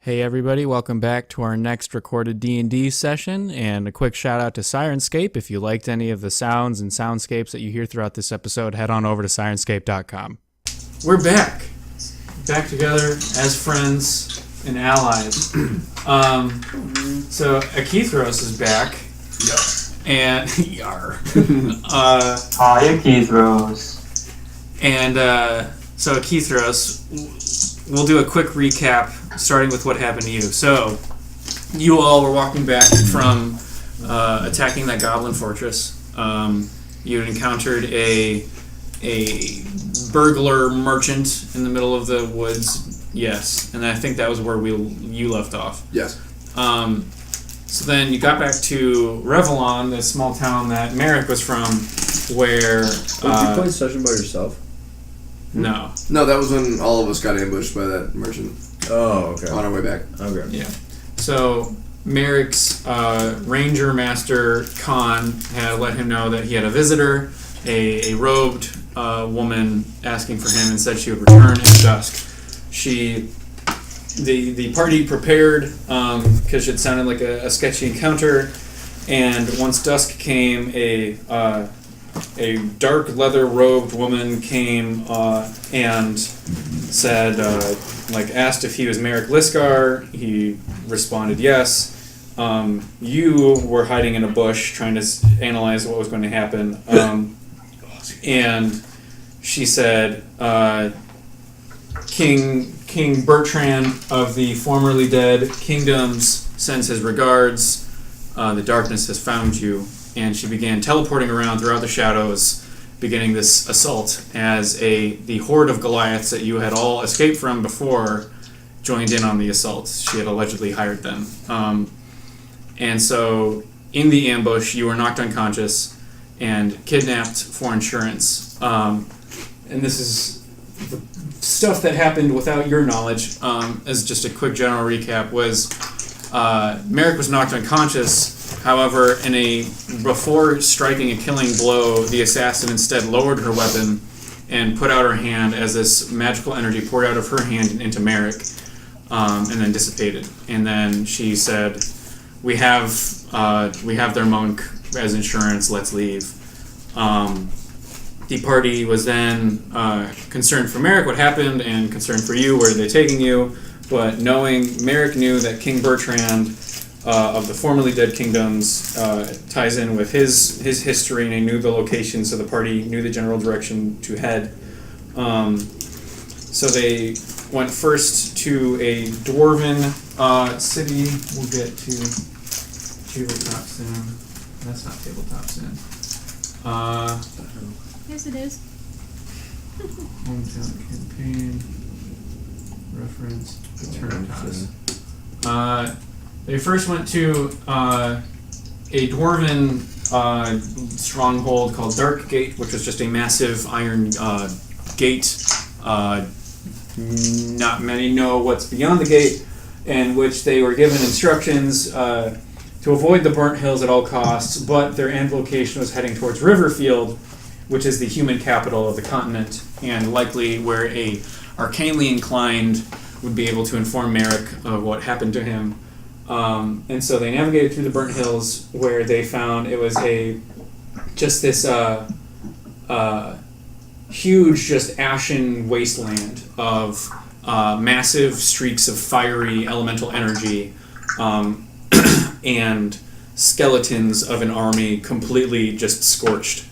Hey everybody, welcome back to our next recorded D&D session, and a quick shout out to Syrinscape. If you liked any of the sounds and soundscapes that you hear throughout this episode, head on over to Syrinscape.com. We're back together as friends and allies. So Akithros is back. And Yar. Hi, Akithros. And so Akithros, we'll do a quick recap, starting with what happened to you. So, you all were walking back from attacking that goblin fortress. You had encountered a burglar merchant in the middle of the woods. Yes, and I think that was where you left off. Yes. So then you got back to Revelon, the small town that Merrick was from, where... Did you play session by yourself? No. No, that was when all of us got ambushed by that merchant. Oh, okay. On our way back. Okay. Yeah. So Merrick's ranger master, Khan, had let him know that he had a visitor, a robed woman asking for him, and said she would return at dusk. The party prepared because it sounded like a sketchy encounter, and once dusk came, a dark leather robed woman came and said, asked if he was Merrick Liskar. He responded yes. You were hiding in a bush trying to analyze what was going to happen. And she said, King Bertrand of the formerly dead kingdoms sends his regards. The darkness has found you. And she began teleporting around throughout the shadows, beginning this assault as the horde of Goliaths that you had all escaped from before joined in on the assault. She had allegedly hired them. And so in the ambush, you were knocked unconscious and kidnapped for insurance. And this is the stuff that happened without your knowledge. As just a quick general recap, was Merrick was knocked unconscious. However, before striking a killing blow, the assassin instead lowered her weapon and put out her hand as this magical energy poured out of her hand into Merrick, and then dissipated. And then she said, "We have their monk as insurance. Let's leave." The party was then concerned for Merrick, what happened, and concerned for you, where are they taking you? But Merrick knew that King Bertrand of the formerly dead kingdoms ties in with his history, and he knew the location, so the party knew the general direction to head. So they went first to a dwarven city. We'll get to tabletop soon. That's not tabletop soon. Yes, it is. Hometown campaign. Reference. Return. They first went to a dwarven stronghold called Dark Gate, which was just a massive iron gate. Not many know what's beyond the gate, in which they were given instructions to avoid the burnt hills at all costs, but their end location was heading towards Riverfield, which is the human capital of the continent, and likely where a arcanely inclined would be able to inform Merrick of what happened to him. And so they navigated through the burnt hills, where they found it was this huge, just ashen wasteland of massive streaks of fiery elemental energy, and skeletons of an army completely just scorched,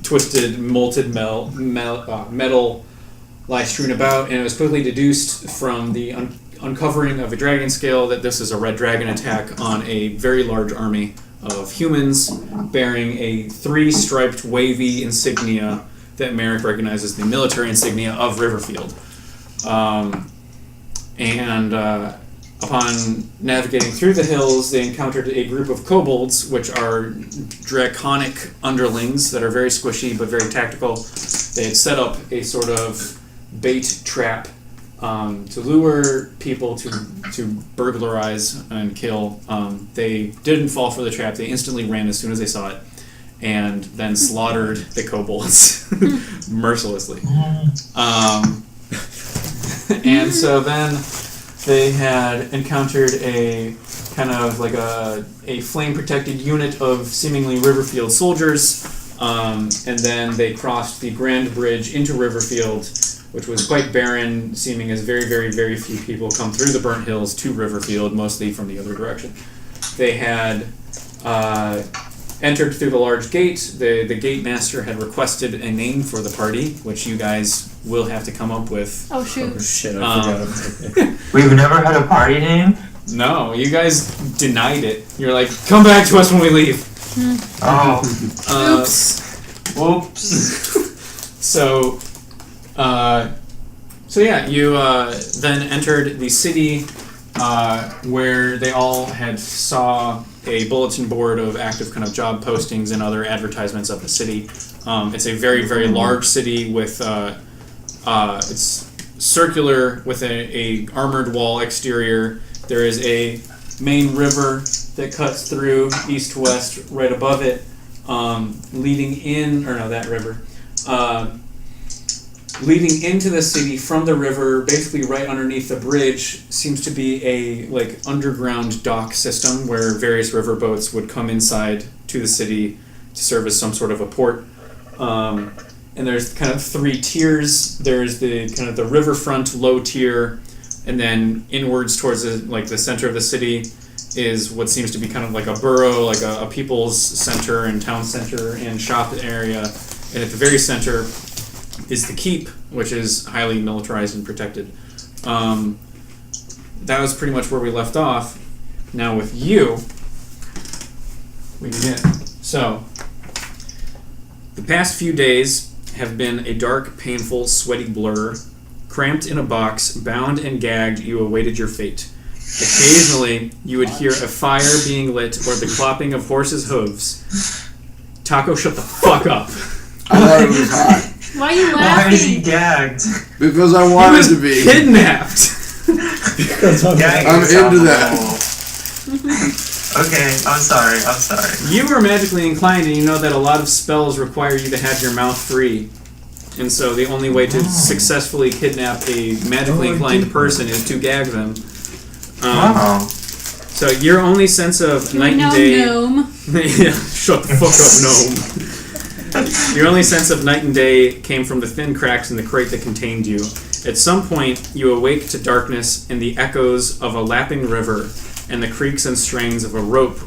twisted, molten metal lie strewn about, and it was quickly deduced from the uncovering of a dragon scale that this is a red dragon attack on a very large army of humans bearing a 3-striped wavy insignia that Merrick recognizes the military insignia of Riverfield. Upon navigating through the hills, they encountered a group of kobolds, which are draconic underlings that are very squishy but very tactical. They had set up a sort of bait trap to lure people to burglarize and kill. They didn't fall for the trap. They instantly ran as soon as they saw it, and then slaughtered the kobolds mercilessly. And so then they had encountered a kind of like a flame-protected unit of seemingly Riverfield soldiers, and then they crossed the Grand Bridge into Riverfield, which was quite barren, seeming as very, very, very few people come through the burnt hills to Riverfield, mostly from the other direction. They had entered through the large gate. The gate master had requested a name for the party, which you guys will have to come up with. Oh shoot. Oh shit, I forgot. We've never had a party name? No, you guys denied it. You're like, come back to us when we leave. Oh. Oops. Whoops. So yeah, you then entered the city where they all had saw a bulletin board of active kind of job postings and other advertisements of the city. It's a very, very large city with it's circular with a armored wall exterior. There is a main river that cuts through east to west right above it, leading into the city from the river, basically right underneath the bridge, seems to be a like underground dock system where various river boats would come inside to the city to serve as some sort of a port. And there's kind of three tiers. There's the kind of the riverfront low tier, and then inwards towards the center of the city is what seems to be kind of like a borough, like a people's center and town center and shop area. And at the very center is the keep, which is highly militarized and protected. That was pretty much where we left off. Now with you, we begin. So, the past few days have been a dark, painful, sweaty blur. Cramped in a box, bound and gagged, you awaited your fate. Occasionally, you would hear a fire being lit or the clopping of horses' hooves. Taco, shut the fuck up. I thought it was hot. Why are you Why laughing? is he gagged? Because I He wanted was to be. kidnapped. Gagged I'm sounds into that. horrible. Okay, I'm sorry. You are magically inclined, and you know that a lot of spells require you to have your mouth free. And so the only way to successfully kidnap a magically inclined person is to gag them. Wow. So your only sense of You night and know, day... gnome. Yeah, shut the fuck up, gnome. Your only sense of night and day came from the thin cracks in the crate that contained you. At some point, you awake to darkness and the echoes of a lapping river and the creaks and strains of a rope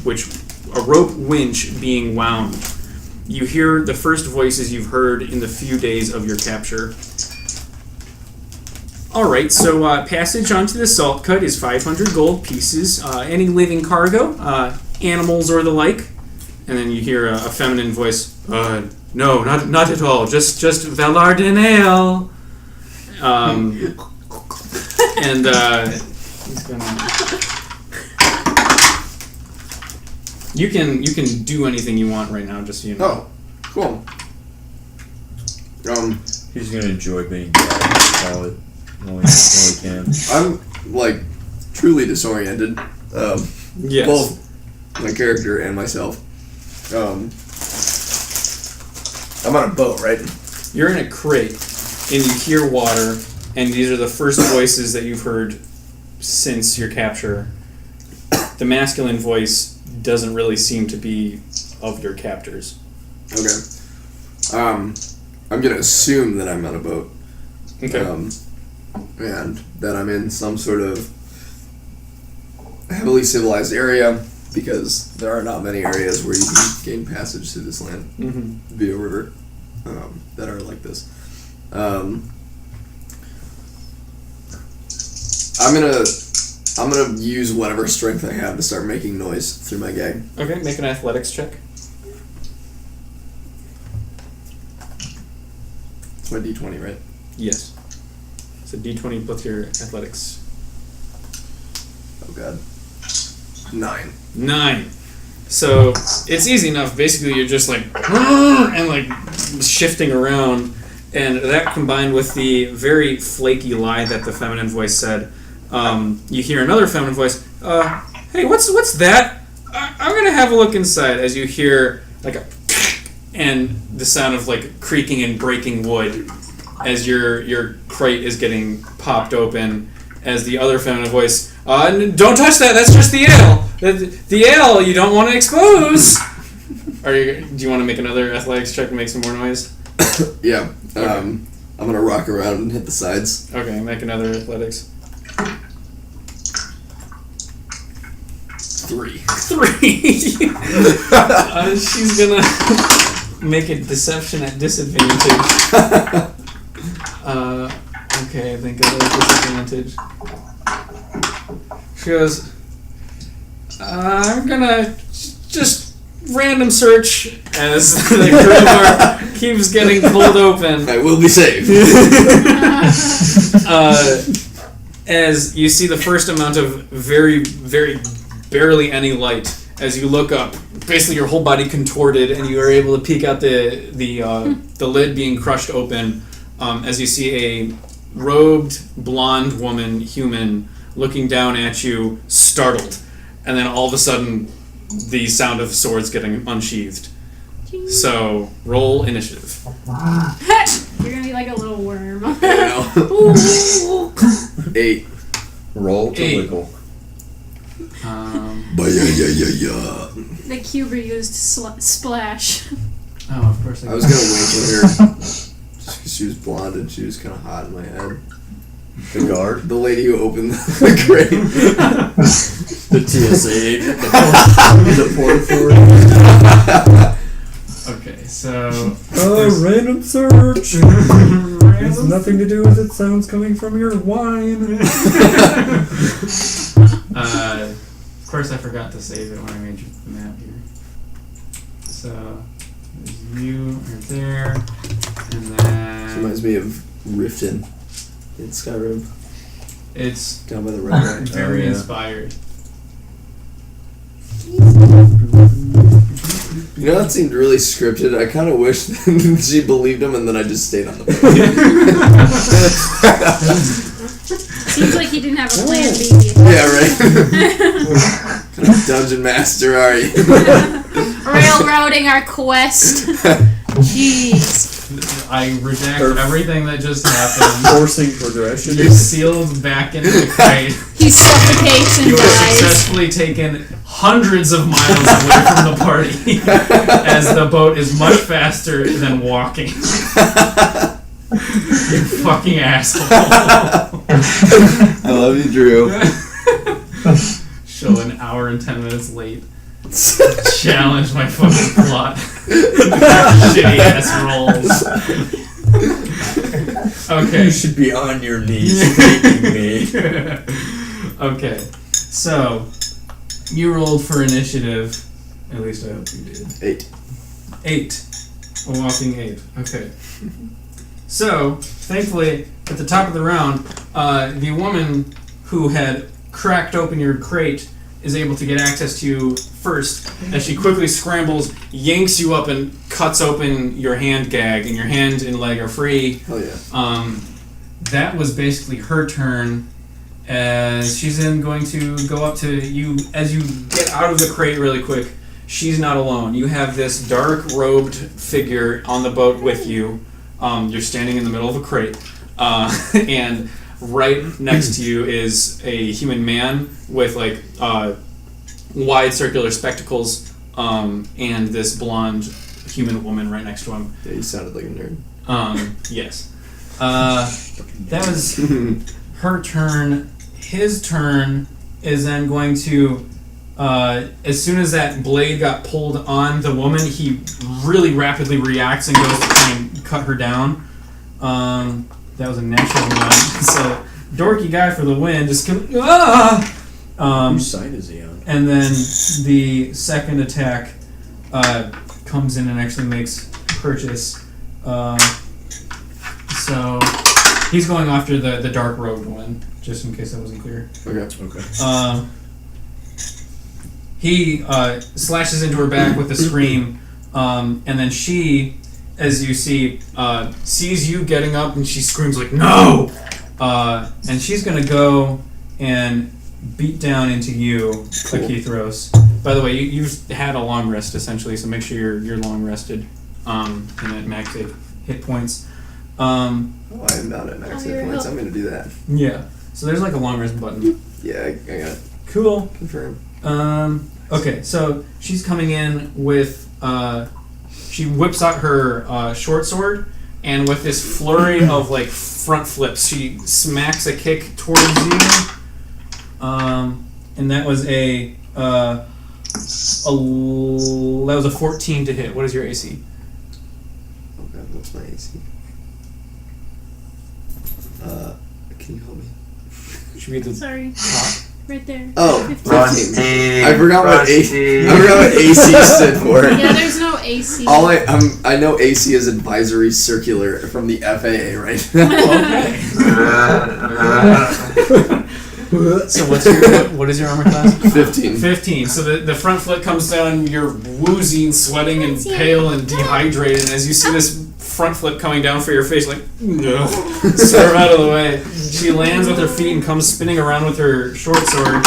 winch being wound. You hear the first voices you've heard in the few days of your capture. Alright, so passage onto the salt cut is 500 gold pieces. Any living cargo, animals or the like. And then you hear a feminine voice, no, not at all, just Vallard and ale. He's gonna... You can do anything you want right now, just so you know. Oh, cool. He's gonna enjoy being gagged, probably. Only can. I'm like truly disoriented. Yes. Both my character and myself. I'm on a boat, right? You're in a crate, and you hear water, and these are the first voices that you've heard since your capture. The masculine voice doesn't really seem to be of your captors. Okay. I'm gonna assume that I'm on a boat. Okay. And that I'm in some sort of heavily civilized area, because there are not many areas where you can gain passage through this land via river that are like this. I'm gonna use whatever strength I have to start making noise through my gag. Okay, make an athletics check. It's my D20, right? Yes. It's a D20 plus your athletics. Oh god. 9. 9. So it's easy enough. Basically, you're just like and like shifting around, and that combined with the very flaky lie that the feminine voice said, you hear another feminine voice. Hey, what's that? I'm gonna have a look inside. As you hear like a and the sound of like creaking and breaking wood as your crate is getting popped open, as the other feminine voice, don't touch that, that's just the ale. The ale you don't want to expose. Do you want to make another athletics check and make some more noise? Yeah. Okay. I'm gonna rock around and hit the sides. Okay, make another athletics. 3. 3. She's gonna make a deception at disadvantage. Okay, I think at disadvantage. She goes, I'm gonna just random search as the crowbar keeps getting pulled open. I will be safe. As you see the first amount of very, very barely any light as you look up, basically your whole body contorted, and you are able to peek out the lid being crushed open, as you see a robed blonde woman, human, looking down at you, startled, and then all of a sudden the sound of swords getting unsheathed. So roll initiative. You're gonna be like a little worm. I know. 8. Roll to 8. wiggle. The cube used splash. Oh, of course. I was gonna wink at her just because she was blonde and she was kind of hot in my head. The guard. The lady who opened the crate. The TSA agent. The port authority. Okay, so Random search. Has nothing to do with it. Sounds coming from your wine. of course I forgot to save it when I made the map here. So there's you right there, and then Reminds me of Riften in Skyrim. it's Down by the red rock. very yeah. inspired. You know, that seemed really scripted. I kind of wish she believed him and then I just stayed on the boat. Seems like you didn't have a plan B. Yeah, right? What kind of dungeon master are you? Railroading our quest. Jeez. I reject everything that just happened. Forcing progression. You're sealed back into the crate. He suffocates and You are dies. successfully taken hundreds of miles away from the party as the boat is much faster than walking. You fucking asshole. I love you, Drew. Show an hour and 10 minutes late. Challenge my fucking plot. Shitty ass rolls. Okay. You should be on your knees thanking me. Okay. So, you rolled for initiative. At least I hope you did. 8. 8. A whopping 8. Okay. So, thankfully, at the top of the round, the woman who had cracked open your crate is able to get access to you first, as she quickly scrambles, yanks you up, and cuts open your hand gag, and your hand and leg are free. Hell yeah. That was basically her turn, as she's then going to go up to you. As you get out of the crate really quick, she's not alone. You have this dark-robed figure on the boat with you. You're standing in the middle of a crate, and right next to you is a human man with like wide circular spectacles, and this blonde human woman right next to him. Yeah, you sounded like a nerd. Yes. That was her turn. His turn is then going to, as soon as that blade got pulled on the woman, he really rapidly reacts and goes to try and cut her down. That was a natural one. So, dorky guy for the win. Just Whose side is he on? and then the second attack comes in and actually makes purchase. So he's going after the dark robed one, just in case that wasn't clear. Okay. He slashes into her back with a scream, and then she, as you see, sees you getting up, and she screams like, "No!" And she's gonna go and beat down into you, Cool. Akithros. By the way, you've had a long rest essentially, so make sure you're long rested, and at max hit points. Oh, I am not at max hit you're points. health- I'm gonna do that. Yeah. So there's like a long rest button. Yeah, I got it. Cool. Confirm. Okay, so she's coming in with, she whips out her short sword, and with this flurry of like front flips, she smacks a kick towards you. And that was a 14 to hit. What is your AC? Oh god, what's my AC? Can you help me? Should we get the Sorry. top? Right there. Oh, 15. Rusty. I forgot what Rusty. I forgot what AC stood for. Yeah, there's no AC. All I know AC is advisory circular from the FAA right now. So what is your armor class? 15. 15. So the front flip comes down, you're woozy and sweating and pale and dehydrated, and as you see this front flip coming down for your face, like, no, swerve out of the way. She lands with her feet and comes spinning around with her short sword.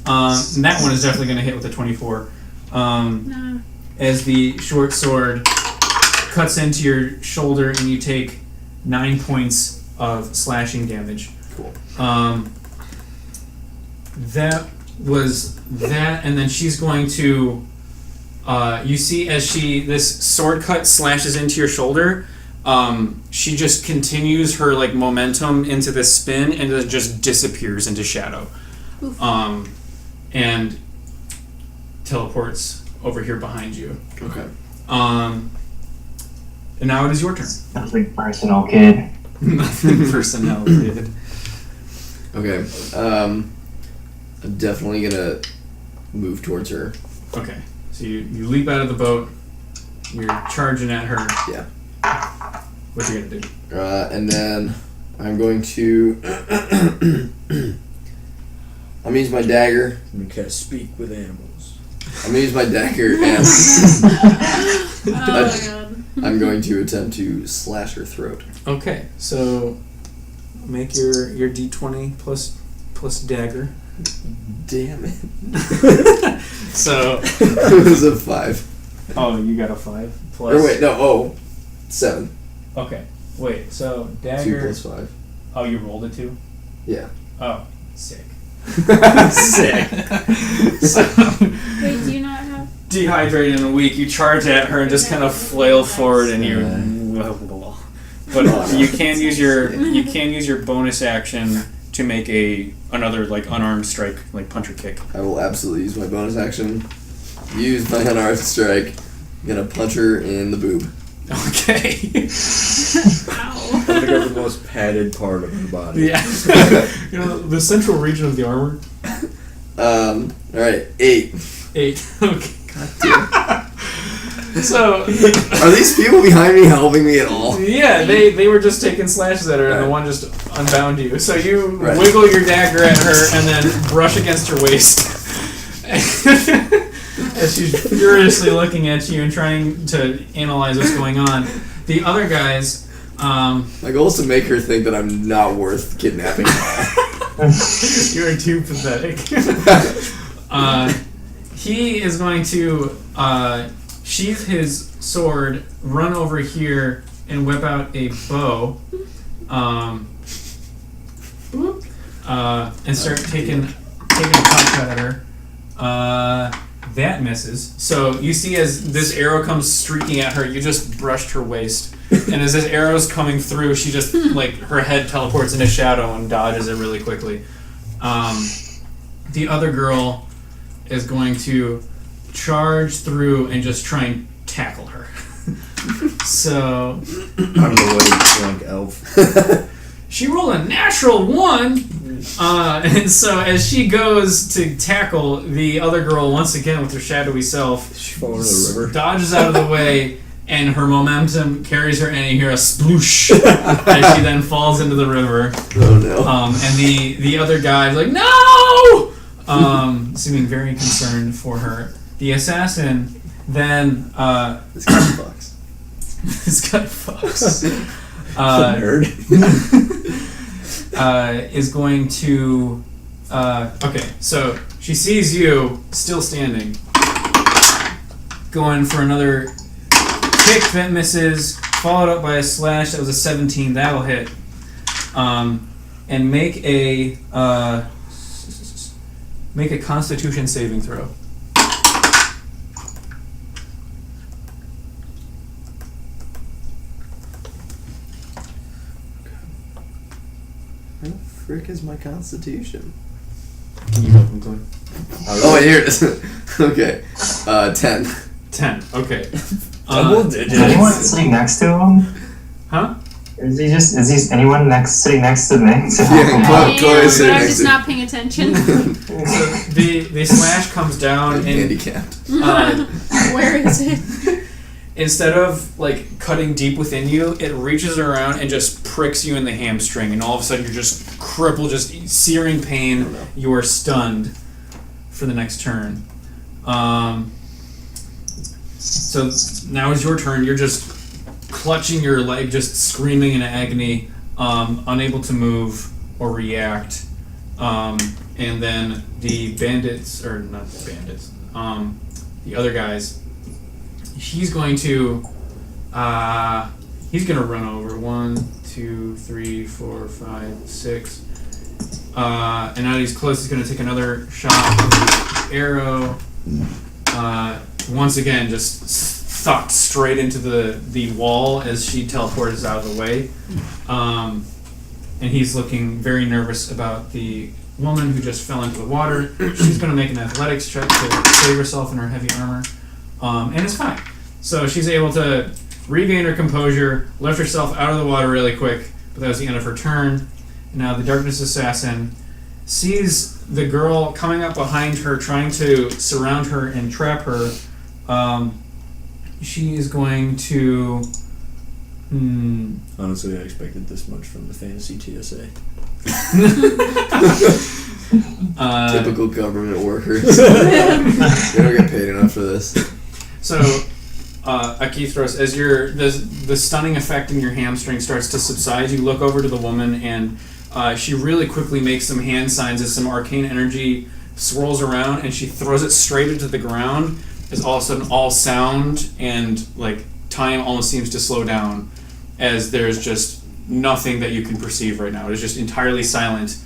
And that one is definitely going to hit with a 24. No. As the short sword cuts into your shoulder and you take 9 points of slashing damage. Cool. That was that, and then she's going to. You see, as this sword cut slashes into your shoulder, she just continues her like momentum into this spin and then just disappears into shadow, and teleports over here behind you. Okay. And now it is your turn. Nothing personal, kid. Nothing personnel, kid. Okay. I'm definitely gonna move towards her. Okay. So you leap out of the boat. You're charging at her. Yeah. What you gonna do? And then I'm going to. I'm gonna use my dagger. You can't speak with animals. I'm gonna use my dagger and Oh my god. I'm going to attempt to slash her throat. Okay. So make your D20 plus dagger. Damn it. So It was a 5. oh, you got a 5 plus. Or wait, no, 7. Okay. Wait. So 2 dagger. plus 5. Oh, you rolled a 2. Yeah. Oh, sick. Sick. So, Wait, do you not have? dehydrated and weak, you charge at her and just kind of flail forward, and you. But you can use your bonus action to make another like unarmed strike, like punch or kick. I will absolutely use my bonus action. Use my unarmed strike. I'm gonna punch her in the boob. Okay. Ow. I think of the most padded part of her body. Yeah. The central region of the armor. Alright, 8. 8. Okay. So Are these people behind me helping me at all? yeah, they were just taking slashes at her, and the Right. one just unbound you. So you Right. wiggle your dagger at her, and then brush against her waist. As she's furiously looking at you and trying to analyze what's going on. The other guys, My goal is to make her think that I'm not worth kidnapping. you're too pathetic. He is going to sheath his sword, run over here, and whip out a bow, and start taking a pot cut at her. That misses. So you see, as this arrow comes streaking at her, you just brushed her waist, and as this arrow's coming through, she just like her head teleports into shadow and dodges it really quickly. The other girl is going to charge through and just try and tackle her. So Out of the way, like elf. she rolled a natural 1, and so as she goes to tackle the other girl once again with her shadowy self, She fall into the river. dodges out of the way, and her momentum carries her, and you hear a sploosh as she then falls into the river. Oh no. And the other guy's like, no! Seeming very concerned for her. The assassin then This guy fucks. this guy fucks. Nerd. Is going to okay, so she sees you still standing, going for another kick that misses, followed up by a slash that was a 17. That'll hit. and make a Constitution saving throw. Where the frick is my constitution? Can you help him, Chloe? Oh, wait, here it is. Okay. 10. 10. Okay. Double Is digits. anyone sitting next to him? Huh? Is anyone sitting next to Nick? Yeah, Chloe is sitting I'm next just to not paying attention. So the slash comes down and handicapped. Where is it? instead of like cutting deep within you, it reaches around and just pricks you in the hamstring, and all of a sudden you're just crippled, just searing pain. Oh, no. You are stunned for the next turn. So now is your turn. You're just clutching your leg, just screaming in agony, unable to move or react. And then the bandits, or not the bandits, the other guys, he's going to run over 1, 2, 3, 4, 5, 6. And now that he's close, he's going to take another shot with the arrow. Once again, just sucked straight into the wall as she teleports out of the way. And he's looking very nervous about the woman who just fell into the water. She's going to make an athletics check to save herself in her heavy armor. And it's fine. So she's able to regain her composure, lift herself out of the water really quick, but that was the end of her turn. And now the Darkness Assassin sees the girl coming up behind her, trying to surround her and trap her. She is going to... Honestly, I expected this much from the fantasy TSA. Typical government workers. They don't get paid enough for this. So, Akithros, as the stunning effect in your hamstring starts to subside, you look over to the woman, and she really quickly makes some hand signs as some arcane energy swirls around, and she throws it straight into the ground. As all of a sudden, all sound and like time almost seems to slow down, as there's just nothing that you can perceive right now. It is just entirely silent.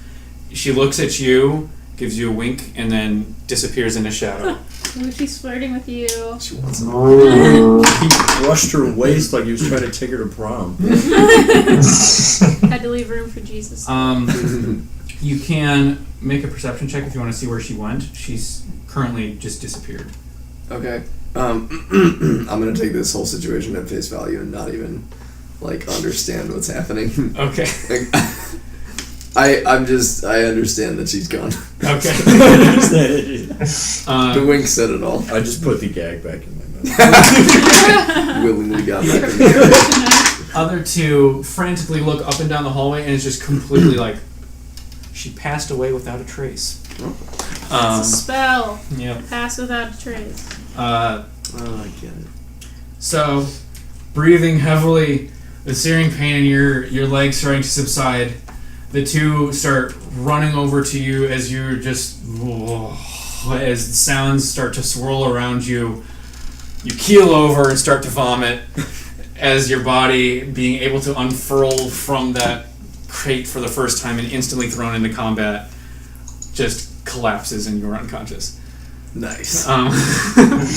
She looks at you, gives you a wink, and then disappears in a shadow. Ooh, she's flirting with you. She wants it. He brushed her waist like he was trying to take her to prom. Had to leave room for Jesus. You can make a perception check if you want to see where she went. She's currently just disappeared. Okay. I'm gonna take this whole situation at face value and not even like understand what's happening. Okay. I understand that she's gone. Okay. The wink said it all. I just put the gag back in my mouth. Willingly got back in the Other two frantically look up and down the hallway, and it's just completely like she passed away without a trace. It's a spell. Yep. Pass without a trace. Oh, I get it. So, breathing heavily, the searing pain in your legs starting to subside, the two start running over to you as you're just, as the sounds start to swirl around you. You keel over and start to vomit as your body, being able to unfurl from that crate for the first time and instantly thrown into combat, just collapses and you're unconscious. Nice. Going well.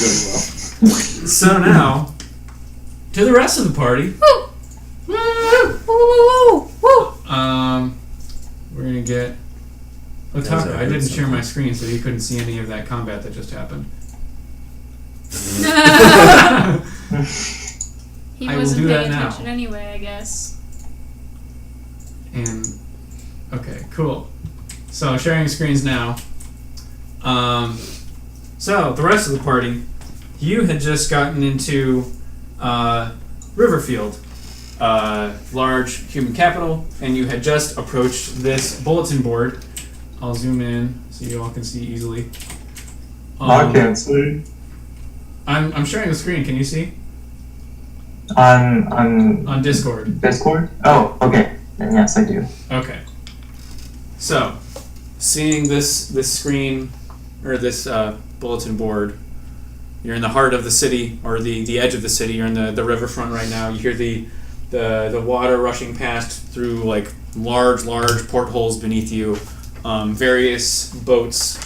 So now, to the rest of the party. We're gonna get Otaka. I didn't share my screen, so you couldn't see any of that combat that just happened. He I will wasn't do that paying now. attention anyway, I guess. And okay, cool. So sharing screens now. So the rest of the party, you had just gotten into Riverfield, large human capital, and you had just approached this bulletin board. I'll zoom in so you all can see easily. I can't see. I'm sharing the screen. Can you see? On Discord. Discord? Oh, okay. Then yes, I do. Okay. So, seeing this screen or this bulletin board, you're in the heart of the city, or the edge of the city. You're in the riverfront right now. You hear the water rushing past through like large portholes beneath you. Various boats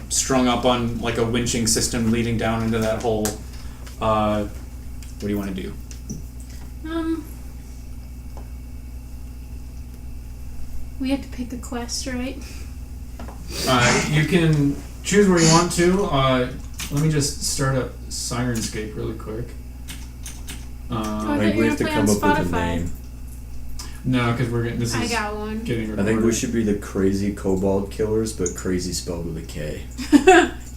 strung up on like a winching system leading down into that hole. What do you want to do? We have to pick a quest, right? You can choose where you want to. Let me just start up Syrinscape really quick. I thought Like you we were have to gonna come play up on with a Spotify. name. No, because we're getting this I is got one. getting I recorded. think we should be the crazy kobold killers, but crazy spelled with a K.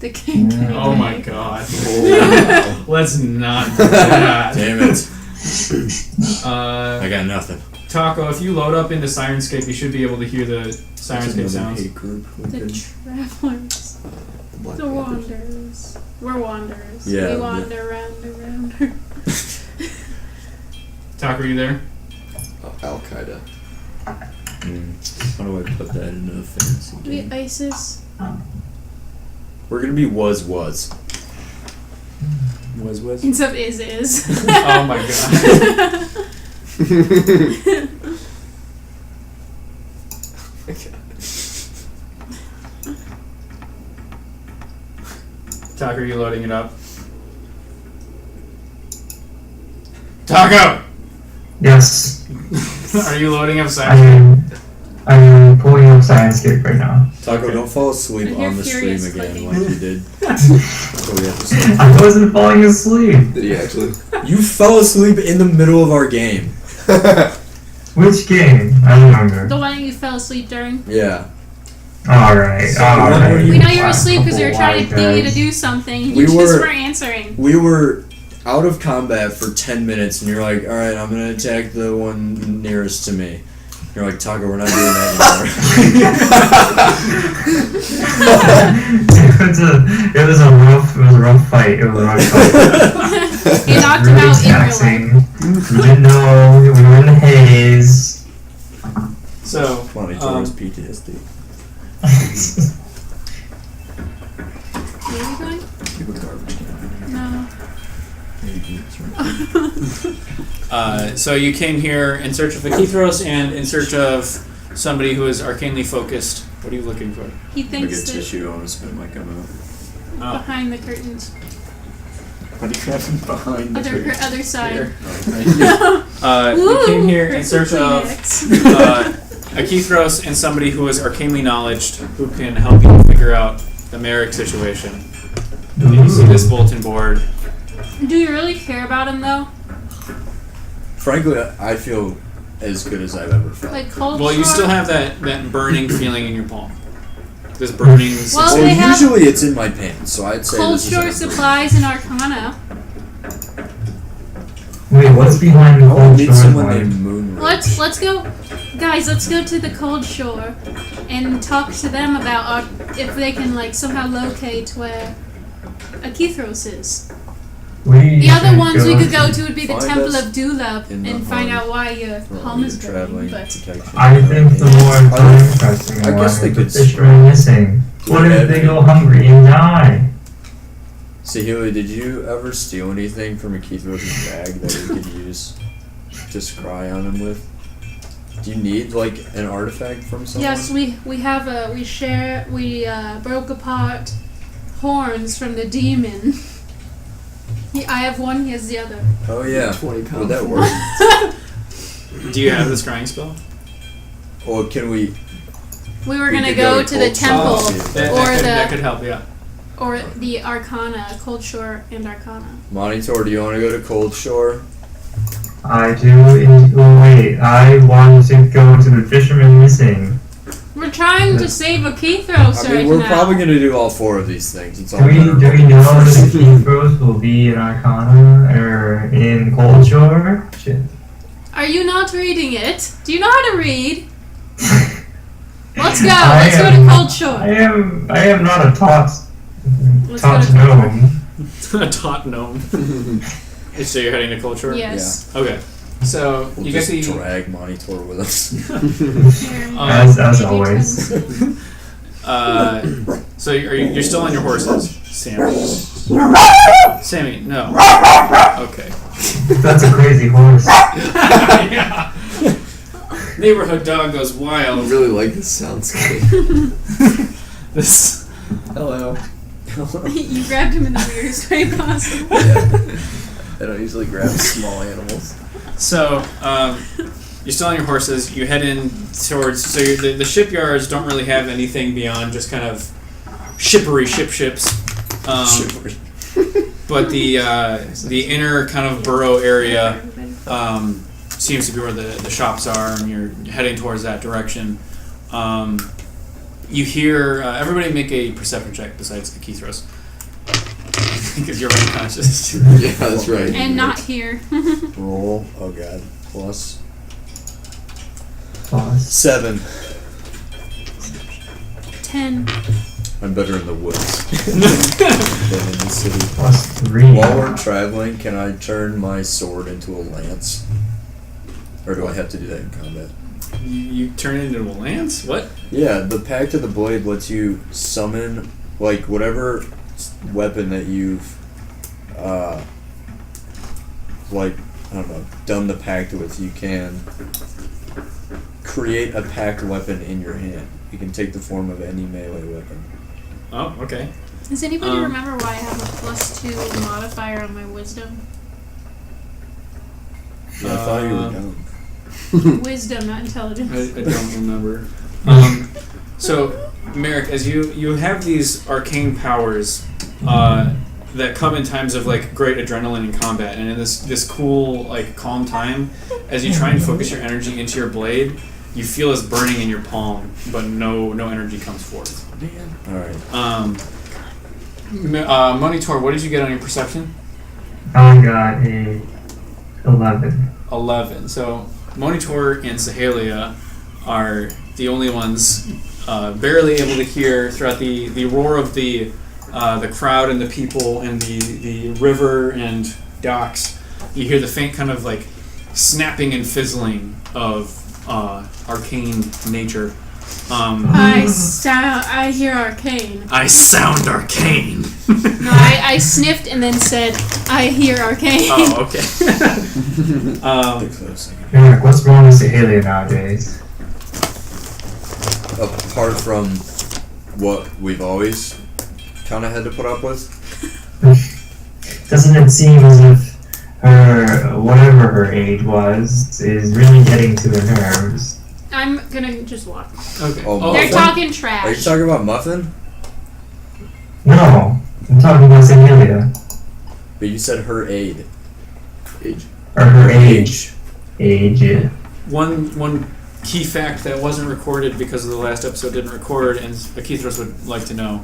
The king. Oh my god. Oh, Let's not do that. Damn it! I got nothing. Taco, if you load up into Syrinscape, you should be able to hear the That's Syrinscape another sounds. hate group. The travelers. Black The Panthers. wanderers. We're wanderers. Yeah, We wander round and round. Taco, are you there? Al Qaeda. How do I put that into a fancy We game? ISIS. We're gonna be was. Was. Instead of is. Oh my god. Taco, are you loading it up? Taco! Yes. Are you loading up I Syrinscape? am pulling up Syrinscape right now. Taco, Okay. don't fall asleep I hear on the stream furious again clicking. like you did. So we have to stop. I wasn't falling asleep. Did he actually? You fell asleep in the middle of our game. Which game? I don't remember. The one you fell asleep during. Yeah. Alright, So alright. when We know you were asleep because we were trying to White get you to guys. do something. And We you just were- weren't answering. We were out of combat for 10 minutes, and you're like, alright, I'm gonna attack the one nearest to me. You're like, Taco, we're not doing that It was a rough fight. It was a rough fight. You knocked Really him out in real life. taxing. We didn't know. We were in the haze. So, Funny, towards PTSD. Where are you going? Keep a garbage can. No. so you came here in search of Akithros and in search of somebody who is arcanely focused. What are you looking for? He Like a thinks that tissue on a spit might come out. Oh. behind the curtains. What do you have behind the Other side. Here. Oh, You came Ooh, here in search of Kleenex. Akithros and somebody who is arcanely knowledged who can help you figure out the Merrick situation. And you see this bulletin board. Do you really care about him though? Frankly, I feel as good as I've ever felt. Like cold Well, you Shore? still have that burning feeling in your palm. This burning Well, sensation. they have- usually it's in my pants, so I'd say Cold this Shore is supplies and Arcana. Wait, what's behind the I want Cold to meet Shore someone one? named Moonray. Let's go, guys. Let's go to the Cold Shore and talk to them about if they can like somehow locate where Akithros is. The other ones we could go to would be the Find Temple us of Dulab in the and find heart out why your for all palm your is burning. traveling But protection. I think the more interesting I one guess they is could the fishermen missing. What if they go hungry and die? See, Huey, did you ever steal anything from a Keithrose's bag that we could use to scry on him with? Do you need like an artifact from someone? yes, we have we broke apart horns from the demon. I have one. He has the other. Oh yeah. 20 pounds. Would that work? Do you have the scrying spell? Or can we? We were We gonna could go go to to the Cold temple Shore. That, or that could the help, yeah. or the Arcana, Cold Shore and Arcana. Monitor, do you want to go to Cold Shore? I do. Wait, I want to go to the fishermen missing. We're trying to save Akithros I mean, right we're now. probably gonna do all four of these things. It's all Do we matter of know what that the Keithros will be in Arcana or in Cold Shore? Shit. Are you not reading it? Do you know how to read? Let's go. I Let's go am- to Cold Shore. I am not a Let's go to gnome. A taut gnome. So you're heading to Culture? Yes. Okay. So We'll you get just the drag Monitor with us. As Maybe always. So you're still on your horses, Sam. Sammy, no. Okay. That's a crazy horse. Yeah. Neighborhood dog goes I wild. really like this soundscape. This. Hello. You grabbed him in the weirdest way possible. Yeah. I don't usually grab small animals. So, you're still on your horses. You head in towards. So the shipyards don't really have anything beyond just kind of ships. But the inner kind of burrow area seems to be where the shops are, and you're heading towards that direction. You hear everybody make a perception check besides the Keithros. Because you're unconscious. Yeah, that's right. And not here. Roll. Oh god. Plus Plus. 7. 10. I'm better in the woods than in the city. Plus 3. While we're traveling, can I turn my sword into a lance? Or do I have to do that in combat? You turn it into a lance? What? Yeah, the Pact of the Blade lets you summon, like, whatever weapon that you've, like, I don't know, done the pact with. You can create a pact weapon in your hand. It can take the form of any melee weapon. Oh, okay. Does anybody remember why I have a +2 modifier on my wisdom? Yeah, I thought you were dumb. Wisdom, not intelligence. I don't remember. So, Merrick, as you have these arcane powers that come in times of like great adrenaline in combat, and in this cool like calm time, as you try and focus your energy into your blade, you feel this burning in your palm, but no energy comes forth. Man. All right. Monitor, what did you get on your perception? I got a 11. 11. So Monitor and Sahalia are the only ones barely able to hear throughout the roar of the crowd and the people and the river and docks. You hear the faint kind of like snapping and fizzling of arcane nature. I hear arcane. I sound arcane. No, I sniffed and then said, I hear arcane. Oh, okay. Eric, what's wrong with Sahalia nowadays? Apart from what we've always kind of had to put up with. Doesn't it seem as if her, whatever her age was, is really getting to the nerves? I'm gonna just walk. Okay. Oh, They're Muffin? talking Are you trash. talking about Muffin? No, I'm talking about Sahalia. But you said her age. Or her age. Age, yeah. One key fact that wasn't recorded because of the last episode didn't record, and Akithros would like to know.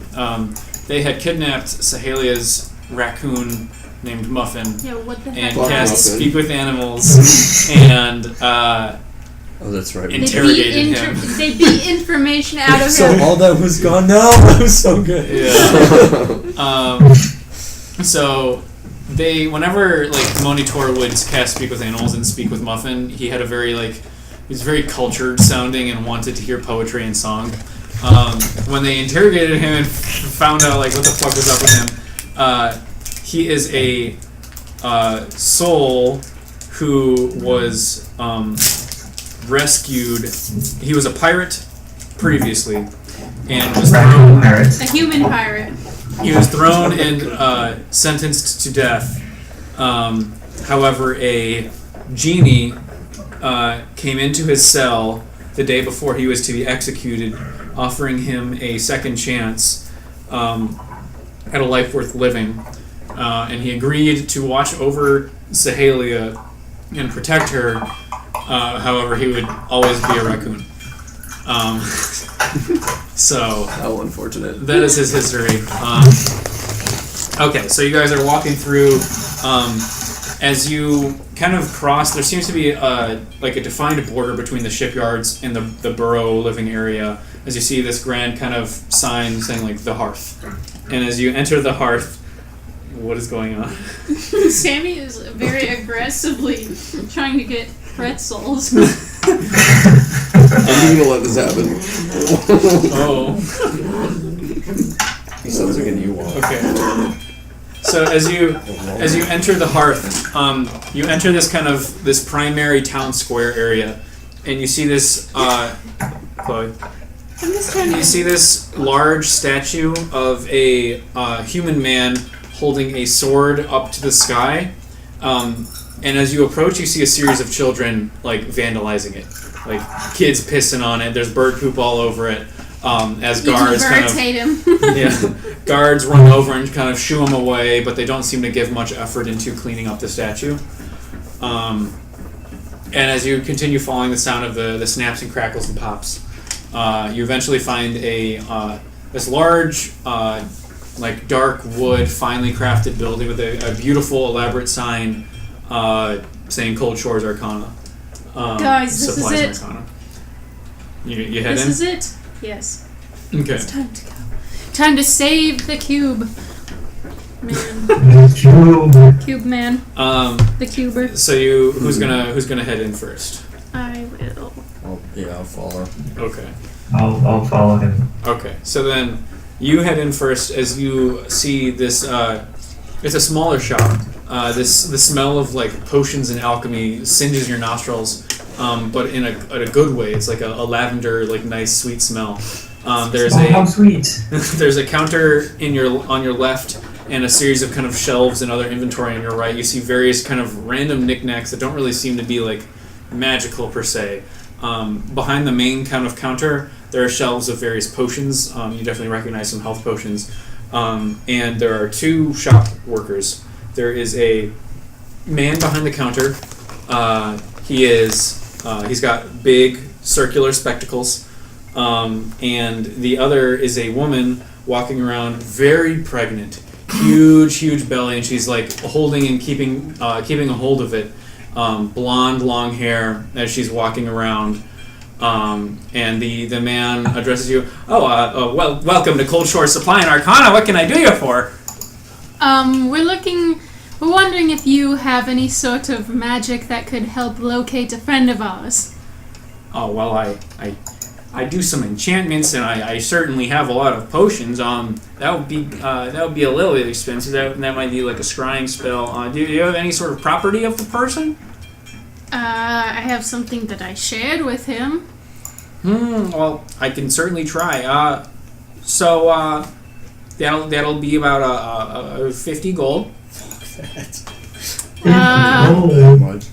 They had kidnapped Sahalia's raccoon named Muffin Yeah, what the and heck? Fuck cast Muffin. Speak with Animals and Oh, that's right. interrogated him. They beat information out of So him. all that was gone. No, that was so good. Yeah. So they, whenever like Monitor would cast Speak with Animals and Speak with Muffin, he had a very he was very cultured sounding and wanted to hear poetry and song. When they interrogated him and found out like what the fuck was up with him, he is a soul who was rescued. He was a pirate previously and was Raccoon thrown. pirate. A human pirate. He was thrown and sentenced to death. However, a genie came into his cell the day before he was to be executed, offering him a second chance at a life worth living. And he agreed to watch over Sahalia and protect her. However, he would always be a raccoon. So How unfortunate. that is his history. Okay, so you guys are walking through. As you kind of cross, there seems to be like a defined border between the shipyards and the burrow living area. As you see this grand kind of sign saying like the hearth, and as you enter the hearth, what is going on? Sammy is very aggressively trying to get pretzels. I'm gonna let this happen. Oh, He sounds like a new one. okay. So as you enter the hearth, you enter this primary town square area. and you see this, Chloe. I'm just trying to. You see this large statue of a human man holding a sword up to the sky, and as you approach, you see a series of children like vandalizing it, like kids pissing on it. There's bird poop all over it. As guards kind of hate him. guards run over and kind of shoo him away, but they don't seem to give much effort into cleaning up the statue. And as you continue following the sound of the snaps and crackles and pops, you eventually find this large, like dark wood, finely crafted building with a beautiful, elaborate sign saying "Cold Shores Arcana." Guys, this is it. Arcana. You head This in. is it. Yes. Okay. It's time to go. Time to save the cube. Man. Cube man. The cuber. So who's gonna head in first? I will. I'll follow. Okay. I'll follow him. Okay. So then you head in first as you see this. It's a smaller shop. The smell of like potions and alchemy singes your nostrils, but in a good way. It's like a lavender, like nice sweet smell. How sweet! There's a counter on your left, and a series of kind of shelves and other inventory on your right. You see various kind of random knickknacks that don't really seem to be like magical per se. Behind the main kind of counter, there are shelves of various potions. You definitely recognize some health potions, and there are two shop workers. There is a man behind the counter. He's got big circular spectacles, and the other is a woman walking around, very pregnant, huge belly, and she's like holding and keeping a hold of it. Blonde, long hair as she's walking around. And the man addresses you. Well, welcome to Cold Shore Supply and Arcana. What can I do you for? We're wondering if you have any sort of magic that could help locate a friend of ours. Oh, well, I do some enchantments, and I certainly have a lot of potions. That would be a little bit expensive. That might be like a scrying spell. Do you have any sort of property of the person? I have something that I shared with him. Well, I can certainly try. So that'll be about 50 gold. That much.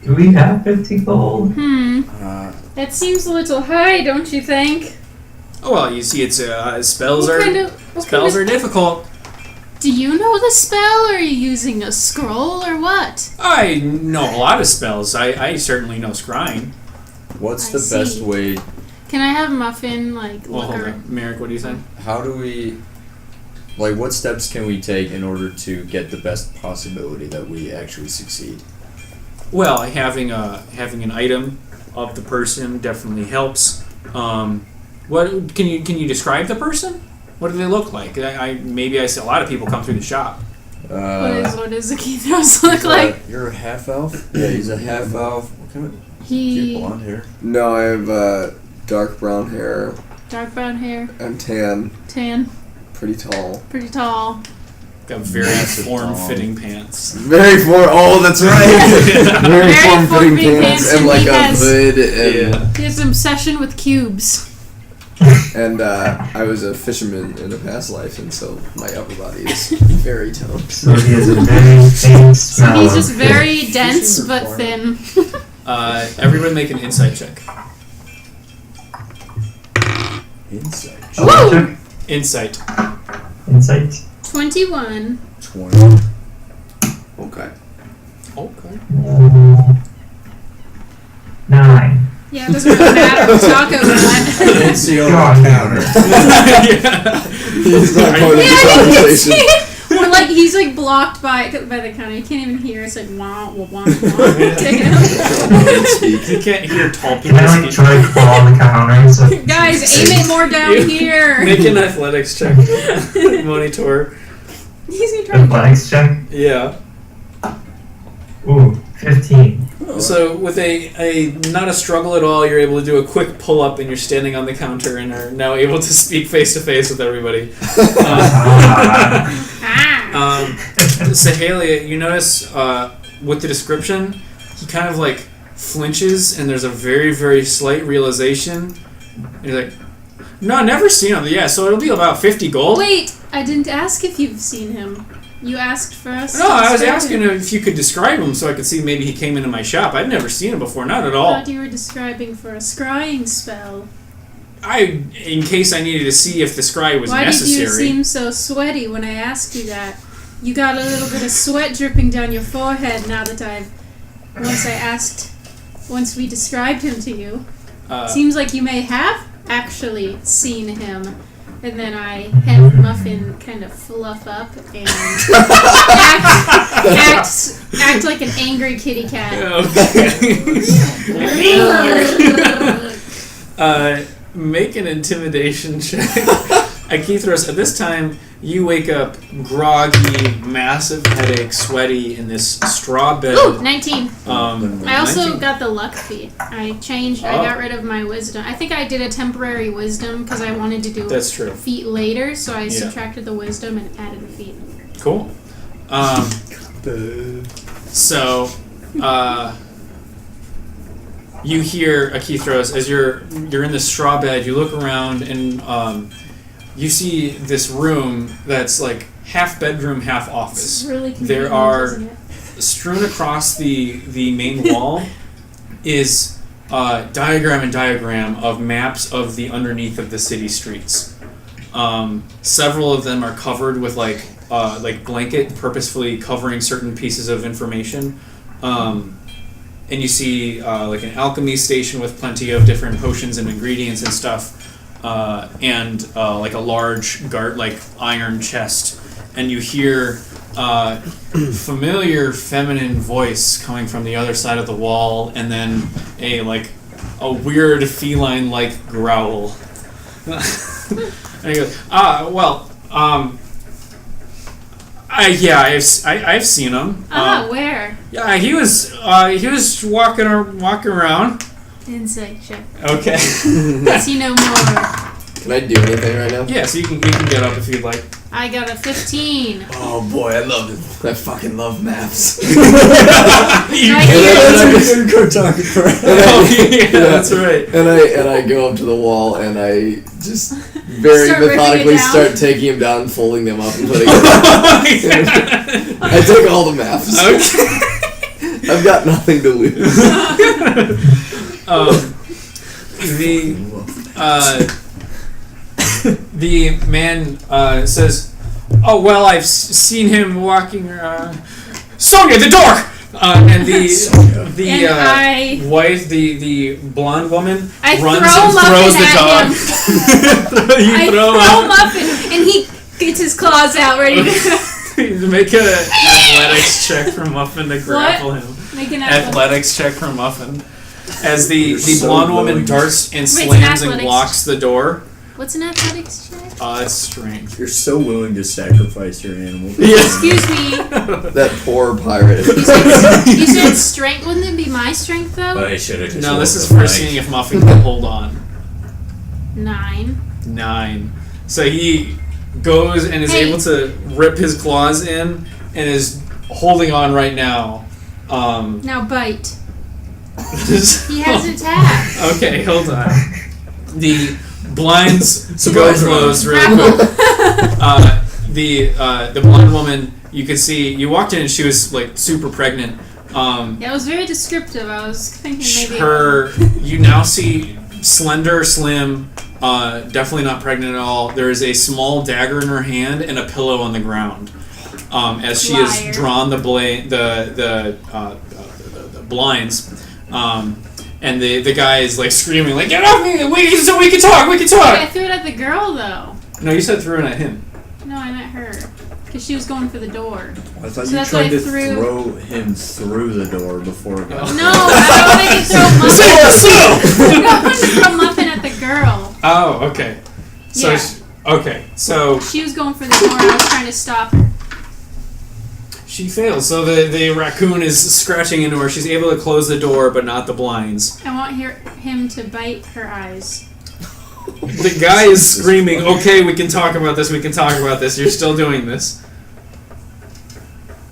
Do we have 50 gold? That seems a little high, don't you think? Oh well, you see, it's spells What are kind of- are difficult. Do you know the spell, or are you using a scroll, or what? I know a lot of spells. I certainly know scrying. What's I the see. best way? Can I have Muffin, Well, look hold her? on, Merrick, what do you say? How do we? What steps can we take in order to get the best possibility that we actually succeed? Well, having an item of the person definitely helps. What can you describe the person? What do they look like? I see a lot of people come through the shop. What does the Keithros look like? You're a half elf. Yeah, he's a half elf. What kind of He blonde hair? No, I have dark brown hair. dark brown hair, I'm tan, tan, pretty tall. pretty tall. Got very Massive form-fitting pants. Very Oh, that's right. Very Very form-fitting form-fitting pants pants, and and like he a has- hood and He has an obsession with cubes. and I was a fisherman in a past life, and so my upper body is very toned. So he has a very faint smell. He's just of very fish. dense but thin. Everyone make an insight check. Insight. Oh, Woo! check. Insight. Insight. 21. 20. Okay. Okay. 9. Yeah, it doesn't really matter what Taco went. Didn't see on God. the counter. Yeah. He's not part of Yeah, the I can conversation. see. Or he's blocked by the counter. You can't even hear. It's like wah wah wah wah. Take it out. You can't hear tall people Can I speak. try to claw on the counter? So Guys, aim it more down here. Make an athletics check. Monitor. He's gonna try to. athletics check. Yeah. Ooh, 15. So with a not a struggle at all, you're able to do a quick pull up, and you're standing on the counter, and are now able to speak face to face with everybody. Ah. Sahalia, you notice with the description, he kind of flinches, and there's a very, very slight realization. And he's like, no, I've never seen him. Yeah, so it'll be about 50 gold. Wait, I didn't ask if you've seen him. You asked for us. No, to I was describe asking him. if you could describe him so I could see maybe he came into my shop. I'd never seen him before, not at I all. thought you were describing for a scrying spell. In case I needed to see if the scry was Why necessary. did you seem so sweaty when I asked you that? You got a little bit of sweat dripping down your forehead now that once we described him to you. Seems like you may have actually seen him. And then I have Muffin kind of fluff up and act like an angry kitty cat. Make an intimidation check. Akithros, at this time, you wake up groggy, massive headache, sweaty in this straw bed. Ooh, 19. I also 19? got the luck feat. I got rid of my wisdom. I think I did a temporary wisdom because I wanted to do That's true. a feat later, so I subtracted the wisdom and added the feat. Cool. So, you hear Akithros as you're in the straw bed. You look around and you see this room that's like half bedroom, half office. It's really convenient, There are isn't it? strewn across the main wall is diagram of maps of the underneath of the city streets. Several of them are covered with like blanket, purposefully covering certain pieces of information. And you see like an alchemy station with plenty of different potions and ingredients and stuff, and like a large iron chest. And you hear familiar feminine voice coming from the other side of the wall, and then a weird feline-like growl. And he goes, I've seen him. Where? Yeah, he was walking around. Insight check. Okay. Does he know more? Can I do anything right now? Yeah, so you can get up if you'd like. I got a 15. Oh boy, I love it. I fucking love maps. You that's right. And I go up to the wall and I just very Start ripping methodically it down? start taking them down, folding them up, and putting them. I take all the maps. Okay. I've got nothing to lose. The man says, "Oh well, I've seen him walking around." Sonia, the door. And the wife, the blonde woman, I runs throw and throws the Muffin dog. I throw Muffin, and he gets his claws out ready to Make an athletics check for Muffin to grapple him. make an Athletics check for Muffin. As the so blonde woman willing. darts and Wait, it's slams and athletics. locks the door. What's an athletics check? It's strength. You're so willing to sacrifice your animal. Excuse me. That poor pirate. You said strength. Wouldn't it be my strength though? But I should have just. No, this is woke for up seeing if Muffin can hold on. 9. 9. So he goes and is Hey. able to rip his claws in and is holding on right now. Now bite. He has an attack. Okay, hold on. The blinds go Surprise closed really Grapple. quick. The blonde woman, you could see, you walked in and she was like super pregnant. Yeah, it was very descriptive. I was thinking maybe. You now see slender, slim, definitely not pregnant at all. There is a small dagger in her hand and a pillow on the ground. As she Liar. has drawn the blinds, and the guy is like screaming, like, "Get off me! We can talk! We can Wait, talk!" I threw it at the girl though. No, you said threw it at him. No, I meant her. Because she was going for the door. I thought So you that's tried why I to throw- throw him through the door before it got. No, I wanted to throw Muffin. I wanted to throw Muffin at the girl. Oh, okay. So Yeah. so She was going for the door. I was trying to stop her. she fails. So the raccoon is scratching into her. She's able to close the door, but not the blinds. I want him to bite her eyes. The guy is screaming, "Okay, we can talk about this. We can talk about this. You're still doing this."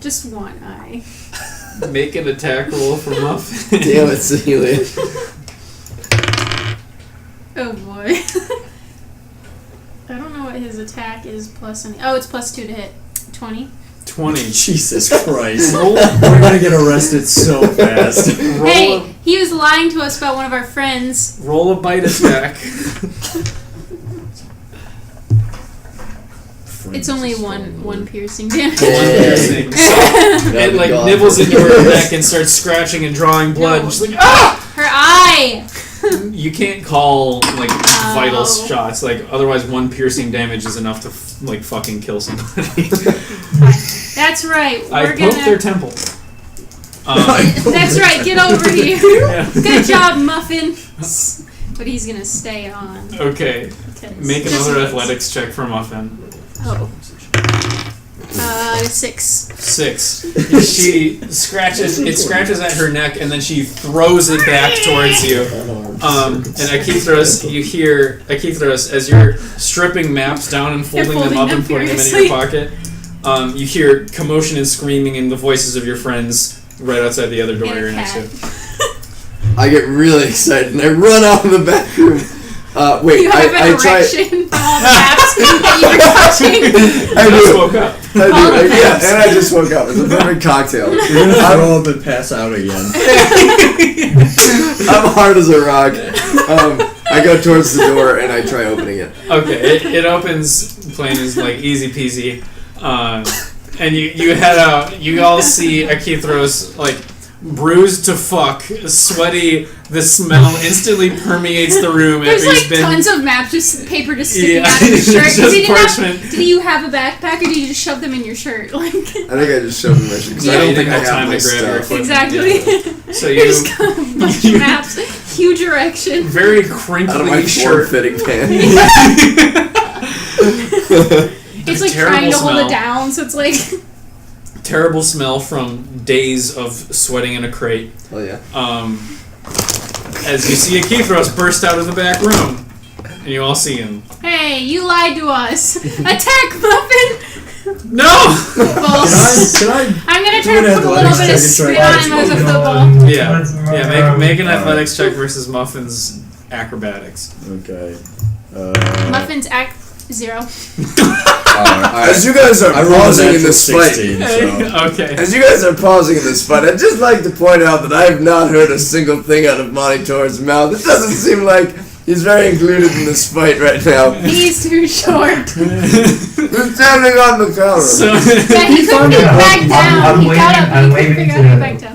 Just one eye. Make an attack roll for Muffin. Damn it, Celia. Oh boy. I don't know what his attack is plus any. Oh, it's +2 to hit. 20. 20. Jesus Christ. We're gonna get arrested so fast. Hey, he was lying to us about one of our friends. Roll a bite attack. It's only one piercing damage. Piercing. It like nibbles into her neck and starts scratching and drawing blood. No. She's like, ah! Her eye! You can't call like vital shots. Like otherwise, one piercing damage is enough to like fucking kill somebody. That's right. I poked their temple. That's right. Get over here. Yeah. Good job, Muffin. But he's gonna stay on. Okay. Make another athletics check for Muffin. Oh. 6. 6. She scratches. It scratches at her neck, and then she throws it back towards you. And Akithros, you hear Akithros as you're stripping maps down and folding them up and putting them in your pocket. You hear commotion and screaming and the voices of your friends right outside the other door you're next to. I get really excited and I run out of the back room. Wait, you have an erection from all the maps that you were touching. I just woke up. I do. Yeah, and I just woke up. It's a perfect cocktail. You're gonna throw up and pass out again. I'm hard as a rock. I go towards the door and I try opening it. Okay, it opens plain as like easy peasy. And you head out. You all see Akithros like bruised to fuck, sweaty. The smell instantly permeates the room. There's like tons of maps, just paper just sticking out of your shirt. Just parchment. Did you have a backpack or did you just shove them in your shirt? Like, I think I just shoved them in my shirt because I don't think I have time my to grab your stuff. exactly. Yeah. So you just got a bunch of maps, huge erection. Very crinkly out of my shirt. fitting pants. It's like trying to hold it down, so it's like terrible smell from days of sweating in a crate. Oh yeah. As you see Akithros burst out of the back room, and you all see him. Hey, you lied to us! Attack, Muffin! No! I'm gonna try to put a little bit of spin on him as a football. Yeah. Make an athletics check versus Muffin's acrobatics. Okay. Muffin's 0. As you guys are pausing in this fight, 16, Okay. as you guys are pausing in this fight, I'd just like to point out that I have not heard a single thing out of Monty Tor's mouth. It doesn't seem like he's very included in this fight right now. He's too short. He's standing on the counter. So, Yeah, he couldn't get back down. He got up, but he couldn't figure out how to get back down.